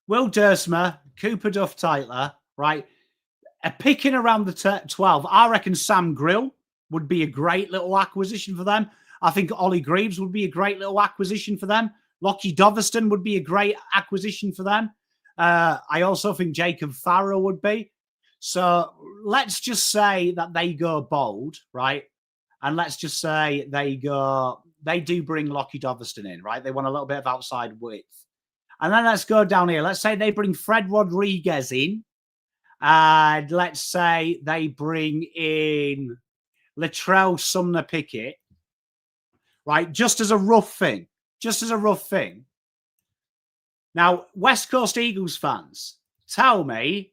Will Dersma, Cooper Duff Tytler, right? A picking around the 12. I reckon Sam Grill would be a great little acquisition for them. I think Ollie Greaves would be a great little acquisition for them. Lockie Doverston would be a great acquisition for them. I also think Jacob Farrell would be. So let's just say that they go bold, right? And let's just say they do bring Lockie Doverston in, right? They want a little bit of outside width. And then let's go down here. Let's say they bring Fred Rodriguez in. And let's say they bring in Latrell, Sumner, Pickett, right? Just as a rough thing. Now, West Coast Eagles fans, tell me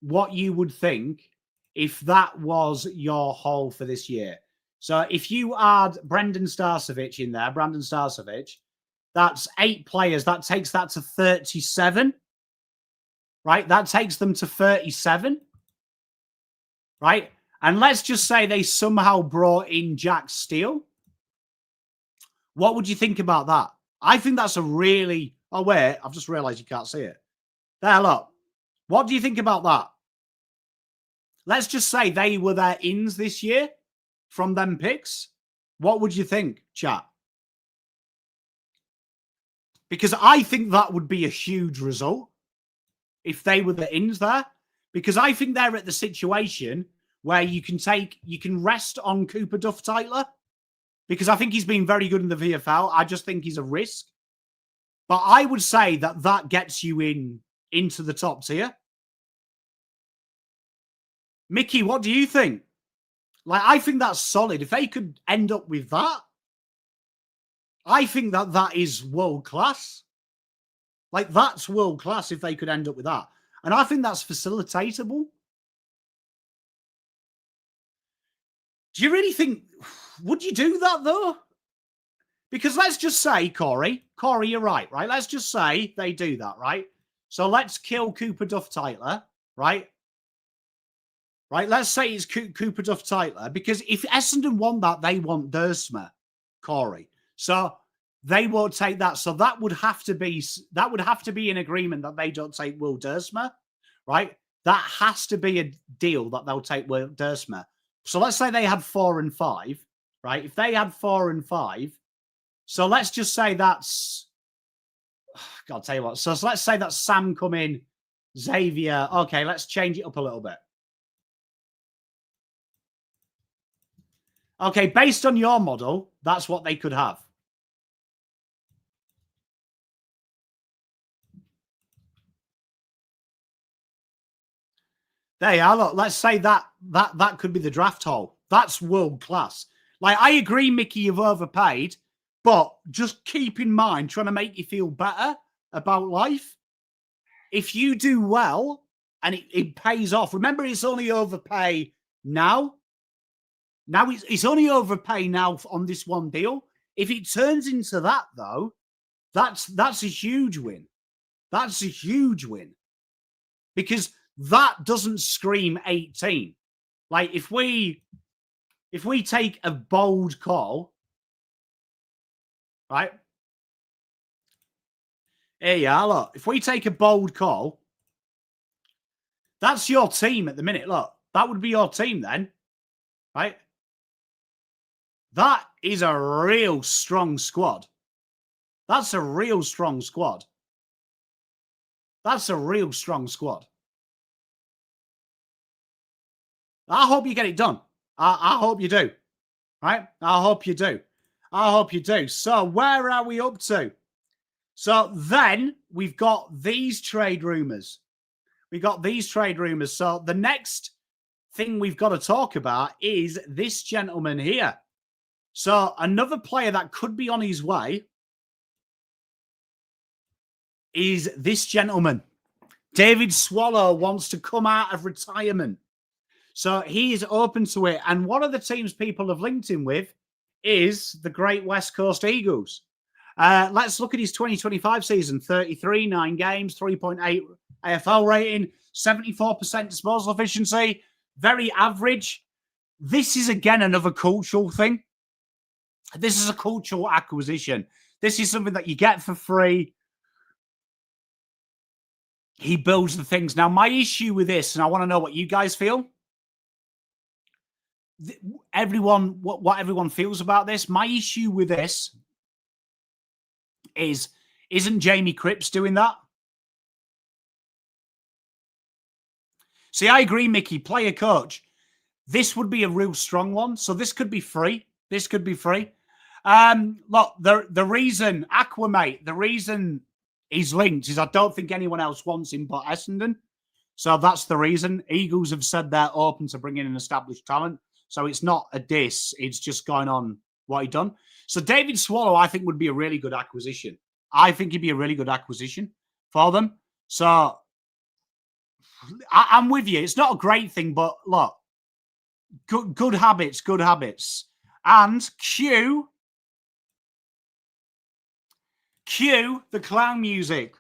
what you would think if that was your haul for this year. So if you add Brandon Starcevic in there, that's 8 players. That takes that to 37, right? That takes them to 37, right? And let's just say they somehow brought in Jack Steele. What would you think about that? I think that's a really... Oh, wait, I've just realised you can't see it. There, look. What do you think about that? Let's just say they were their ins this year from them picks. What would you think, chat? Because I think that would be a huge result if they were the ins there. Because I think they're at the situation where you can rest on Cooper Duff-Tyler. Because I think he's been very good in the VFL. I just think he's a risk. But I would say that gets you into the top tier. Mickey, what do you think? Like, I think that's solid. If they could end up with that, I think that is world class. Like, that's world class if they could end up with that. And I think that's facilitatable. Do you really think... Would you do that, though? Because let's just say, Corey, you're right? Let's just say they do that, right? So let's kill Cooper Duff-Tyler, right? Let's say it's Cooper Duff-Tyler, because if Essendon want that, they want Dersma, Corey. So they won't take that. So that would have to be an agreement that they don't take Will Dersma, right? That has to be a deal that they'll take Will Dersma. So let's say they had 4 and 5, right? If they had 4 and 5, so let's just say that's... God, I'll tell you what. So let's say that's Sam come in, Xavier. Okay, let's change it up a little bit. Okay, based on your model, that's what they could have. There you are. Look, let's say that could be the draft haul. That's world class. Like, I agree, Mickey, you've overpaid, but just keep in mind, trying to make you feel better about life. If you do well and it pays off, remember, it's only overpay now. Now it's only overpay now on this one deal. If it turns into that, though, that's a huge win. That's a huge win. Because that doesn't scream 18. Like, if we take a bold call, right? Here you are, look. If we take a bold call, that's your team at the minute. Look, that would be your team then, right? That is a real strong squad. That's a real strong squad. That's a real strong squad. I hope you get it done. I hope you do. Right? I hope you do. I hope you do. So where are we up to? So then we've got these trade rumours. So the next thing we've got to talk about is this gentleman here. So another player that could be on his way is this gentleman. David Swallow wants to come out of retirement. So he is open to it. And one of the teams people have linked him with is the Great West Coast Eagles. Let's look at his 2025 season. 33, 9 games, 3.8 AFL rating, 74% disposal efficiency, very average. This is, again, another cultural thing. This is a cultural acquisition. This is something that you get for free. He builds the things. Now, my issue with this, and I want to know what you guys feel. Everyone, what everyone feels about this. My issue with this isn't Jamie Cripps doing that? See, I agree, Mickey. Player coach. This would be a real strong one. So this could be free. This could be free. Look, the reason, Aquamate, the reason he's linked is I don't think anyone else wants him but Essendon. So that's the reason. Eagles have said they're open to bringing in established talent. So it's not a diss. It's just going on what he done. So David Swallow, I think, would be a really good acquisition. I think he'd be a really good acquisition for them. So I'm with you. It's not a great thing, but look, good habits, good habits. And cue the clown music.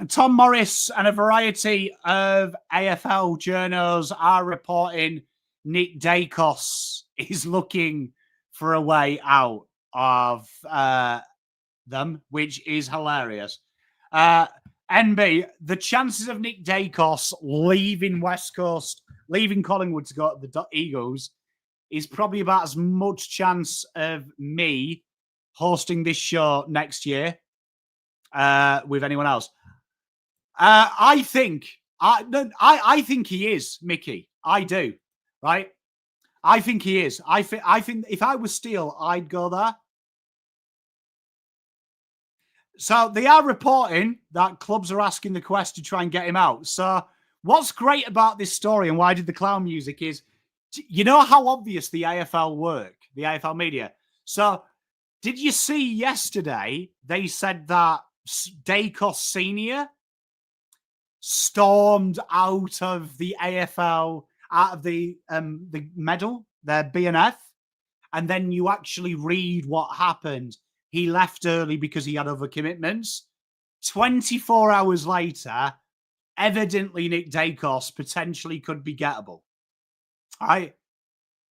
Tom Morris and a variety of AFL journals are reporting Nick Daicos is looking for a way out of them, which is hilarious. NB, the chances of Nick Daicos leaving West Coast, leaving Collingwood to go to the Eagles is probably about as much chance of me hosting this show next year with anyone else. I think he is, Mickey. I do, right? I think he is. I think if I was Steele, I'd go there. So they are reporting that clubs are asking the Quest to try and get him out. So what's great about this story and why I did the clown music is, you know how obvious the AFL work, the AFL media. So did you see yesterday they said that Daicos Senior stormed out of the AFL, out of the medal, their BNF, and then you actually read what happened. He left early because he had other commitments. 24 hours later, evidently Nick Daicos potentially could be gettable.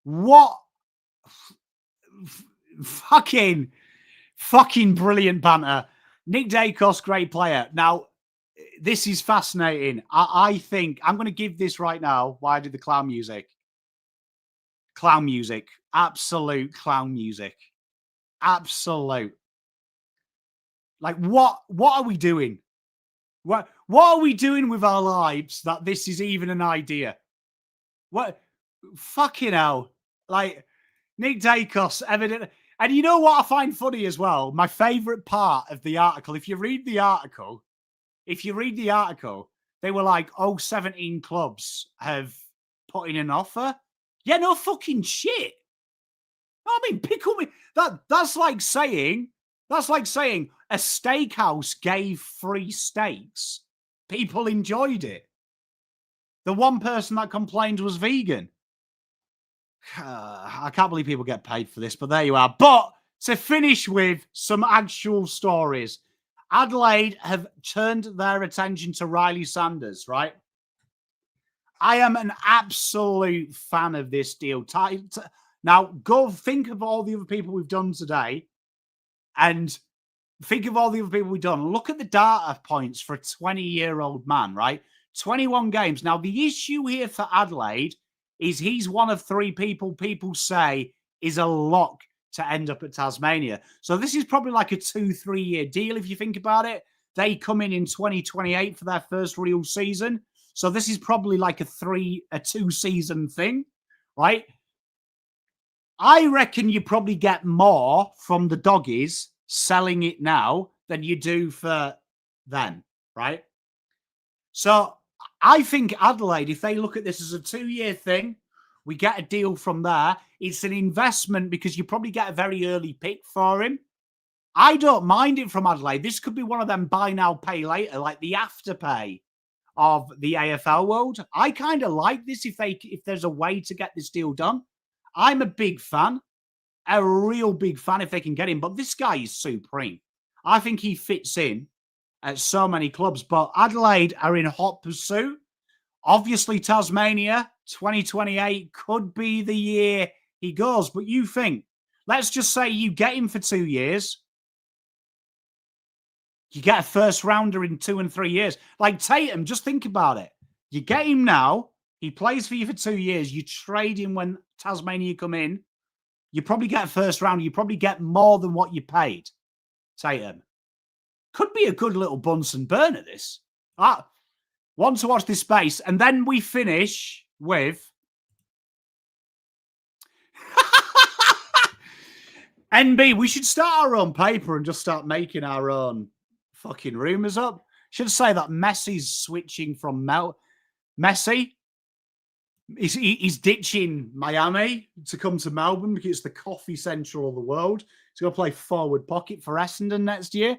What fucking brilliant banter. Nick Daicos, great player. Now, this is fascinating. I think I'm going to give this right now. Why I did the clown music? Clown music. Absolute clown music. Absolute. Like, what are we doing? What are we doing with our lives that this is even an idea? What? Fucking hell. Like, Nick Daicos, evidently. And you know what I find funny as well? My favourite part of the article, if you read the article, they were like, 17 clubs have put in an offer. Yeah, no fucking shit. I mean, pickle me. That's like saying a steakhouse gave free steaks. People enjoyed it. The one person that complained was vegan. I can't believe people get paid for this, but there you are. But to finish with some actual stories, Adelaide have turned their attention to Ryley Sanders, right? I am an absolute fan of this deal. Now, go think of all the other people we've done today and think of all the other people we've done. Look at the data points for a 20-year-old man, right? 21 games. Now, the issue here for Adelaide is he's one of three people say is a lock to end up at Tasmania. So this is probably like a 2-3 year deal if you think about it. They come in 2028 for their first real season. So this is probably like a 2-season thing, right? I reckon you probably get more from the doggies selling it now than you do for then, right? So I think Adelaide, if they look at this as a 2-year thing, we get a deal from there. It's an investment because you probably get a very early pick for him. I don't mind it from Adelaide. This could be one of them buy now, pay later, like the afterpay of the AFL world. I kind of like this if there's a way to get this deal done. I'm a big fan, a real big fan if they can get him. But this guy is supreme. I think he fits in at so many clubs. But Adelaide are in hot pursuit. Obviously, Tasmania, 2028 could be the year he goes. But you think, let's just say you get him for 2 years. You get a first rounder in 2 and 3 years. Like Tatum, just think about it. You get him now. He plays for you for 2 years. You trade him when Tasmania come in. You probably get a first round. You probably get more than what you paid. Tatum. Could be a good little Bunsen burner, this. Want to watch this space. And then we finish with NB. We should start our own paper and just start making our own fucking rumours up. Should say that Messi's switching from Messi. He's ditching Miami to come to Melbourne because it's the coffee central of the world. He's going to play forward pocket for Essendon next year.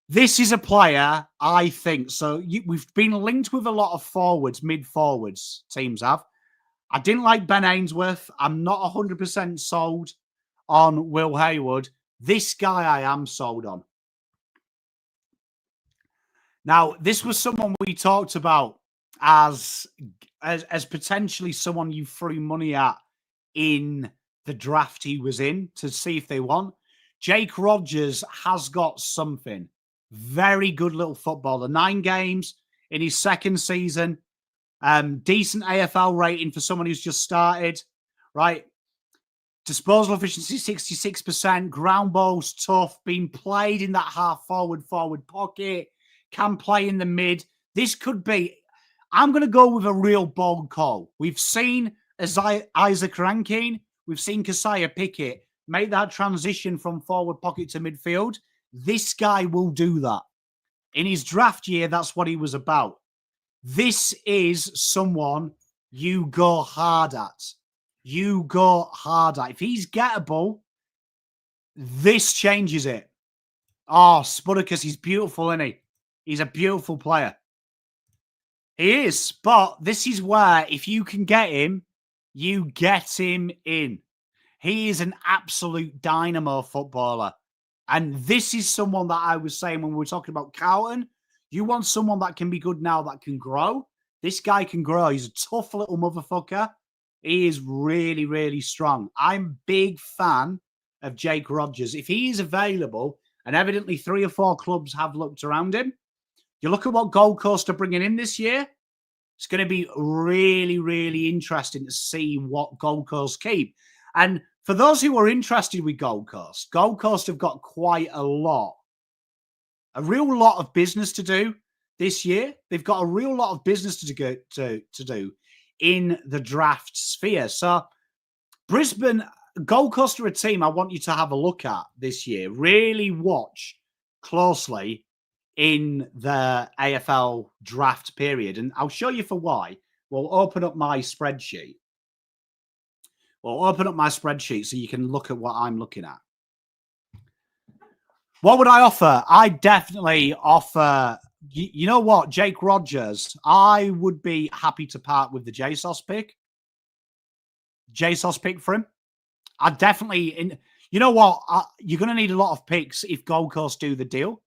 This is a player, I think. So we've been linked with a lot of forwards, mid-forwards, teams have. I didn't like Ben Ainsworth. I'm not 100% sold on Will Hayward. This guy I am sold on. Now, this was someone we talked about as potentially someone you threw money at in the draft he was in to see if they won. Jake Rodgers has got something. Very good little footballer. 9 games in his second season. Decent AFL rating for someone who's just started, right? Disposal efficiency, 66%. Ground balls, tough. Being played in that half forward pocket. Can play in the mid. This could be... I'm going to go with a real bold call. We've seen Isaac Rankine. We've seen Keziah Pickett make that transition from forward pocket to midfield. This guy will do that. In his draft year, that's what he was about. This is someone you go hard at. You go hard at. If he's gettable, this changes it. Oh, Spudicus, he's beautiful, isn't he? He's a beautiful player. He is, but this is where, if you can get him, you get him in. He is an absolute dynamo footballer. And this is someone that I was saying when we were talking about Carlton. You want someone that can be good now, that can grow. This guy can grow. He's a tough little motherfucker. He is really, really strong. I'm a big fan of Jake Rodgers. If he is available, and evidently 3 or 4 clubs have looked around him, you look at what Gold Coast are bringing in this year, it's going to be really, really interesting to see what Gold Coast keep. And for those who are interested with Gold Coast have got quite a real lot of business to do this year. They've got a real lot of business to do in the draft sphere. So Brisbane, Gold Coast are a team I want you to have a look at this year. Really watch closely in the AFL draft period. And I'll show you for why. We'll open up my spreadsheet. So you can look at what I'm looking at. What would I offer? I definitely offer, you know what, Jake Rodgers. I would be happy to part with the JSOS pick. For him. I definitely, you know what, you're going to need a lot of picks if Gold Coast do the deal.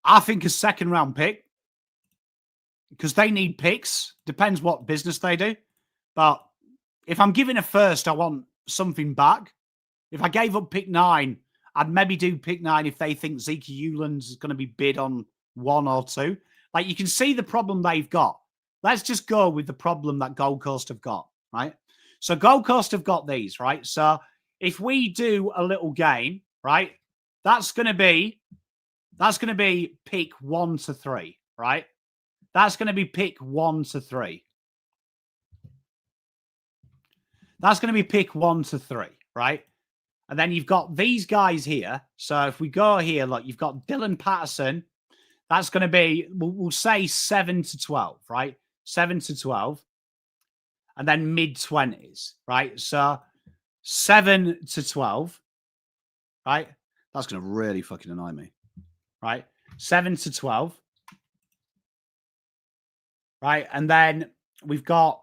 I think a 2nd round pick, because they need picks. Depends what business they do. But if I'm giving a 1st, I want something back. If I gave up pick 9, I'd maybe do pick 9 if they think Zeke Hewland's going to be bid on 1 or 2. Like, you can see the problem they've got. Let's just go with the problem that Gold Coast have got, right? So Gold Coast have got these, right? So if we do a little game, right, that's going to be pick 1 to 3, right? That's going to be pick 1 to 3. That's going to be pick 1 to 3, right? And then you've got these guys here. So if we go here, look, you've got Dylan Patterson. That's going to be, we'll say 7 to 12, right? 7 to 12. And then mid-20s, right? So 7 to 12, right? That's going to really fucking annoy me, right? 7 to 12. Right, and then we've got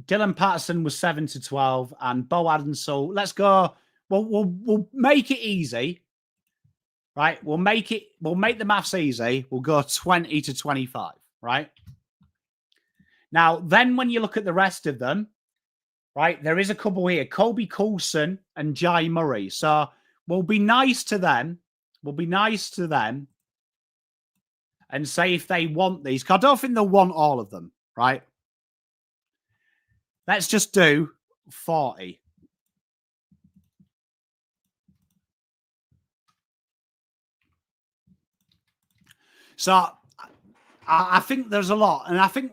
Dylan Patterson was 7 to 12, and Bo Adensall. Let's go. We'll make it easy, right? We'll make the maths easy. We'll go 20 to 25, right? Now, then when you look at the rest of them, right, there is a couple here: Colby Coulson and Jai Murray. So we'll be nice to them. And say if they want these. Because I don't think they'll want all of them, right? Let's just do 40. So I think there's a lot. And I think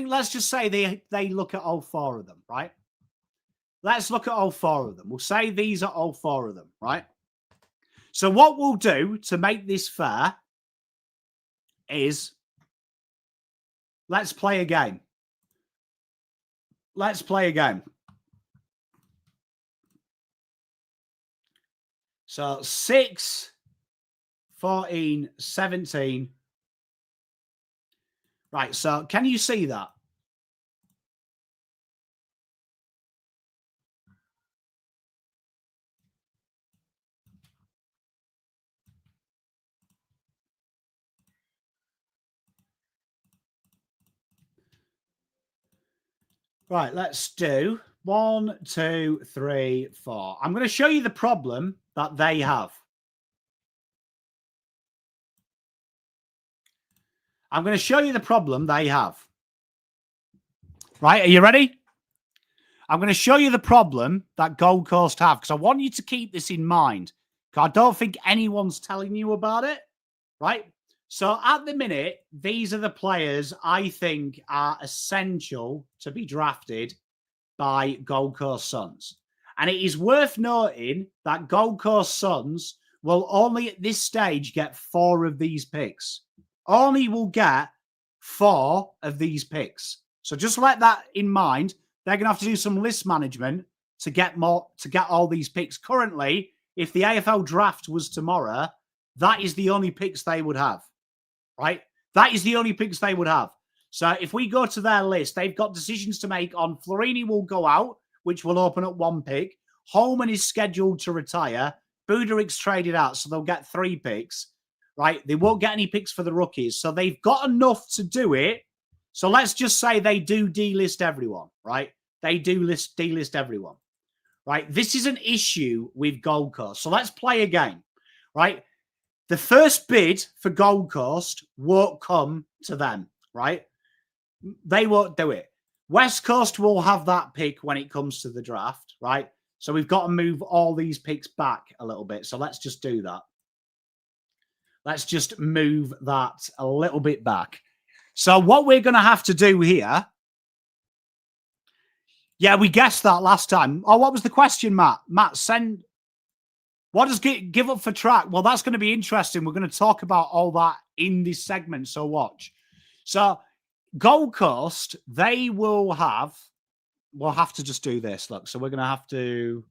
let's just say they look at all 4 of them, right? Let's look at all 4 of them. We'll say these are all 4 of them, right? So what we'll do to make this fair, is let's play a game. Let's play a game. So 6, 14, 17. Right, so can you see that? Right, let's do 1, 2, 3, 4. I'm going to show you the problem that they have. I'm going to show you the problem they have. Right, are you ready? I'm going to show you the problem that Gold Coast have because I want you to keep this in mind. I don't think anyone's telling you about it, right? So at the minute, these are the players I think are essential to be drafted by Gold Coast Suns. And it is worth noting that Gold Coast Suns will only at this stage get 4 of these picks. Only will get 4 of these picks. So just let that in mind. They're going to have to do some list management to get all these picks. Currently, if the AFL draft was tomorrow, that is the only picks they would have, right? That is the only picks they would have. So if we go to their list, they've got decisions to make on Florini will go out, which will open up 1 pick. Holman is scheduled to retire. Buderick's traded out, so they'll get 3 picks, right? They won't get any picks for the rookies. So they've got enough to do it. So let's just say they do delist everyone, right? They do delist everyone, right? This is an issue with Gold Coast. So let's play a game, right? The first bid for Gold Coast won't come to them, right? They won't do it. West Coast will have that pick when it comes to the draft, right? So we've got to move all these picks back a little bit. So let's just do that. Let's just move that a little bit back. So what we're going to have to do here. Yeah, we guessed that last time. Oh, what was the question, Matt? Matt, send. What does give up for track? Well, that's going to be interesting. We're going to talk about all that in this segment. So watch. So Gold Coast, they will have. We'll have to just do this. Look, so we're going to have to.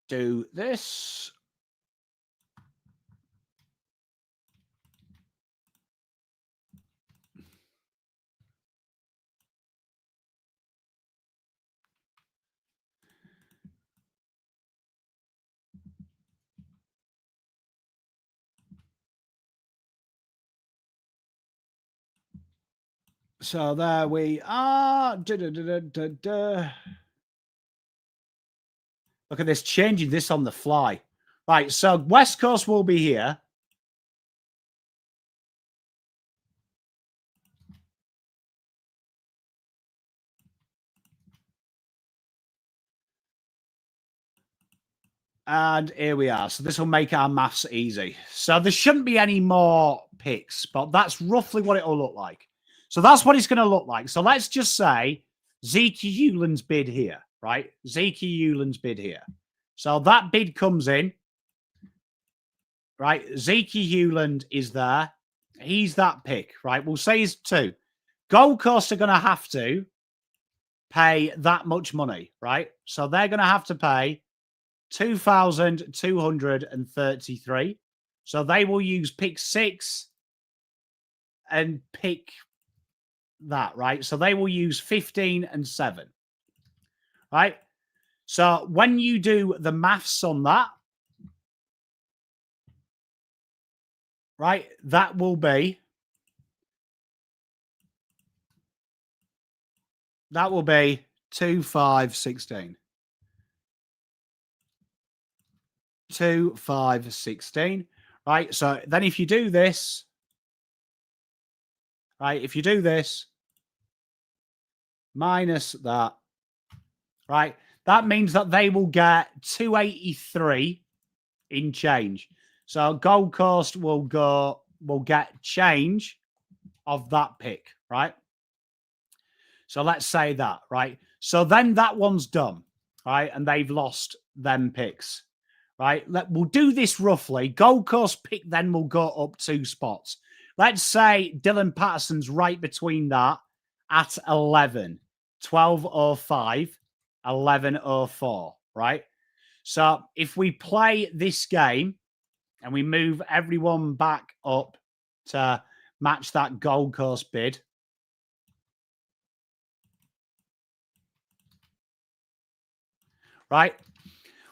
Do this. So there we are. Look at this, changing this on the fly. Right, so West Coast will be here. And here we are. So this will make our maths easy. So there shouldn't be any more picks, but that's roughly what it will look like. So that's what it's going to look like. So let's just say Zeke Hewland's bid here, right? Zeke Hewland's bid here. So that bid comes in, right? Zeke Hewland is there. He's that pick, right? We'll say he's 2. Gold Coast are going to have to pay that much money, right? So they're going to have to pay 2,233. So they will use pick 6 and pick that, right? So they will use 15 and 7, right? So when you do the maths on that, right, that will be 2, 5, 16. 2, 5, 16. Right. So then if you do this, right, if you do this minus that, right, that means that they will get 283 in change. So Gold Coast will get change of that pick, right? So let's say that, right? So then that one's done, right? And they've lost them picks, right? We'll do this roughly. Gold Coast pick then will go up 2 spots. Let's say Dylan Patterson's right between that at 11, 12.05, 11.04, right? So if we play this game and we move everyone back up to match that Gold Coast bid, right?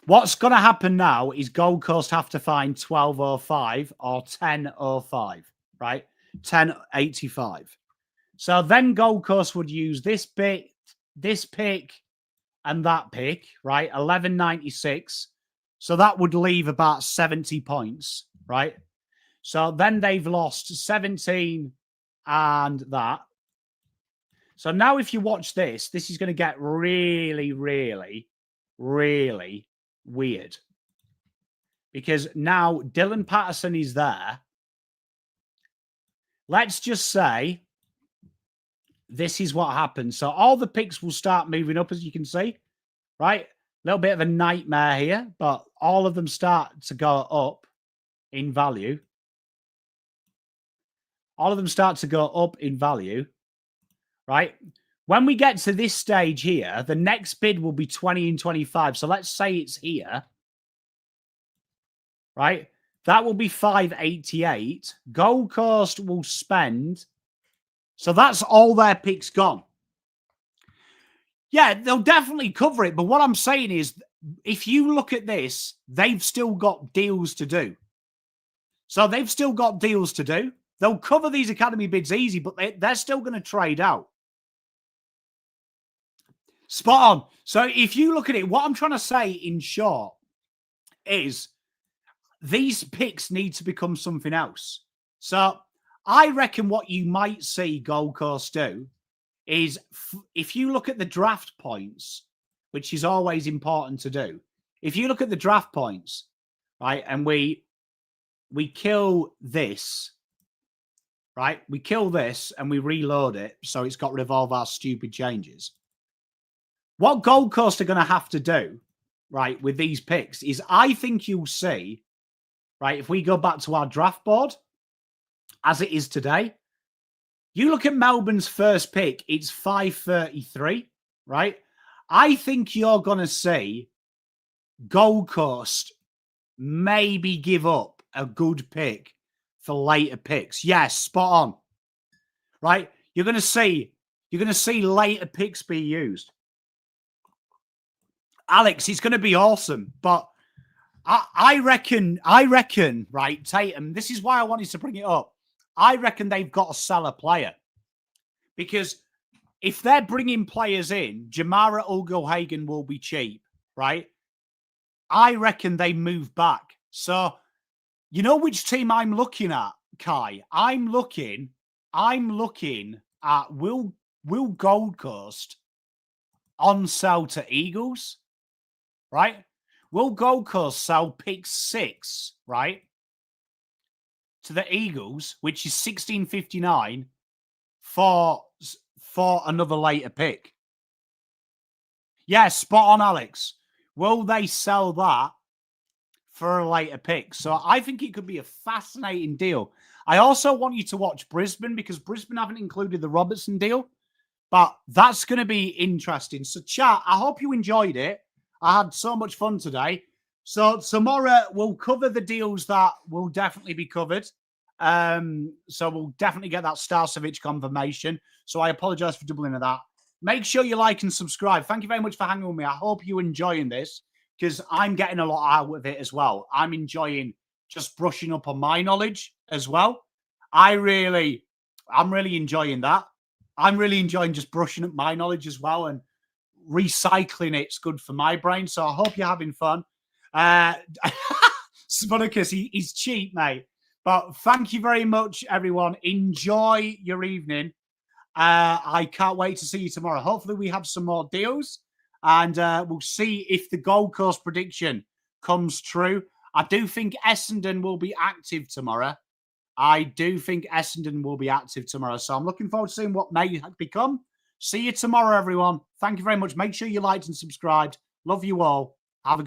What's going to happen now is Gold Coast have to find 12.05 or 10.05, right? 10.85. So then Gold Coast would use this pick, and that pick, right? 11.96. So that would leave about 70 points, right? So then they've lost 17 and that. So now if you watch this, this is going to get really, really, really weird. Because now Dylan Patterson is there. Let's just say this is what happens. So all the picks will start moving up, as you can see, right? A little bit of a nightmare here, but all of them start to go up in value. All of them start to go up in value, right? When we get to this stage here, the next bid will be 20 and 25. So let's say it's here, right? That will be 588. Gold Coast will spend. So that's all their picks gone. Yeah, they'll definitely cover it. But what I'm saying is, if you look at this, they've still got deals to do. So they've still got deals to do. They'll cover these academy bids easy, but they're still going to trade out. Spot on. So if you look at it, what I'm trying to say in short is these picks need to become something else. So I reckon what you might see Gold Coast do is if you look at the draft points, which is always important to do. If you look at the draft points, right, and we kill this, right? We kill this and we reload it so it's got rid of all of our stupid changes. What Gold Coast are going to have to do, right, with these picks is I think you'll see, right, if we go back to our draft board as it is today, you look at Melbourne's first pick, it's 533, right? I think you're going to see Gold Coast maybe give up a good pick for later picks. Yes, spot on. Right? You're going to see later picks be used. Alex, it's going to be awesome. But I reckon, right, Tatum, this is why I wanted to bring it up. I reckon they've got to sell a player. Because if they're bringing players in, Jamara Ugle-Hagan will be cheap, right? I reckon they move back. So, you know which team I'm looking at, Kai? I'm looking at will Gold Coast on sell to Eagles, right? Will Gold Coast sell pick 6, right, to the Eagles, which is 16.59 for another later pick? Yeah, spot on, Alex. Will they sell that for a later pick? So I think it could be a fascinating deal. I also want you to watch Brisbane because Brisbane haven't included the Robertson deal, but that's going to be interesting. So chat, I hope you enjoyed it. I had so much fun today. So tomorrow we'll cover the deals that will definitely be covered. So we'll definitely get that Starcevic confirmation. So I apologize for doubling of that. Make sure you like and subscribe. Thank you very much for hanging with me. I hope you're enjoying this because I'm getting a lot out of it as well. I'm enjoying just brushing up on my knowledge as well. I'm really enjoying that. I'm really enjoying just brushing up my knowledge as well and recycling it's good for my brain. So I hope you're having fun. Spunicus, he's cheap, mate. But thank you very much, everyone. Enjoy your evening. I can't wait to see you tomorrow. Hopefully we have some more deals and we'll see if the Gold Coast prediction comes true. I do think Essendon will be active tomorrow. So I'm looking forward to seeing what may become. See you tomorrow, everyone. Thank you very much. Make sure you liked and subscribed. Love you all. Have a good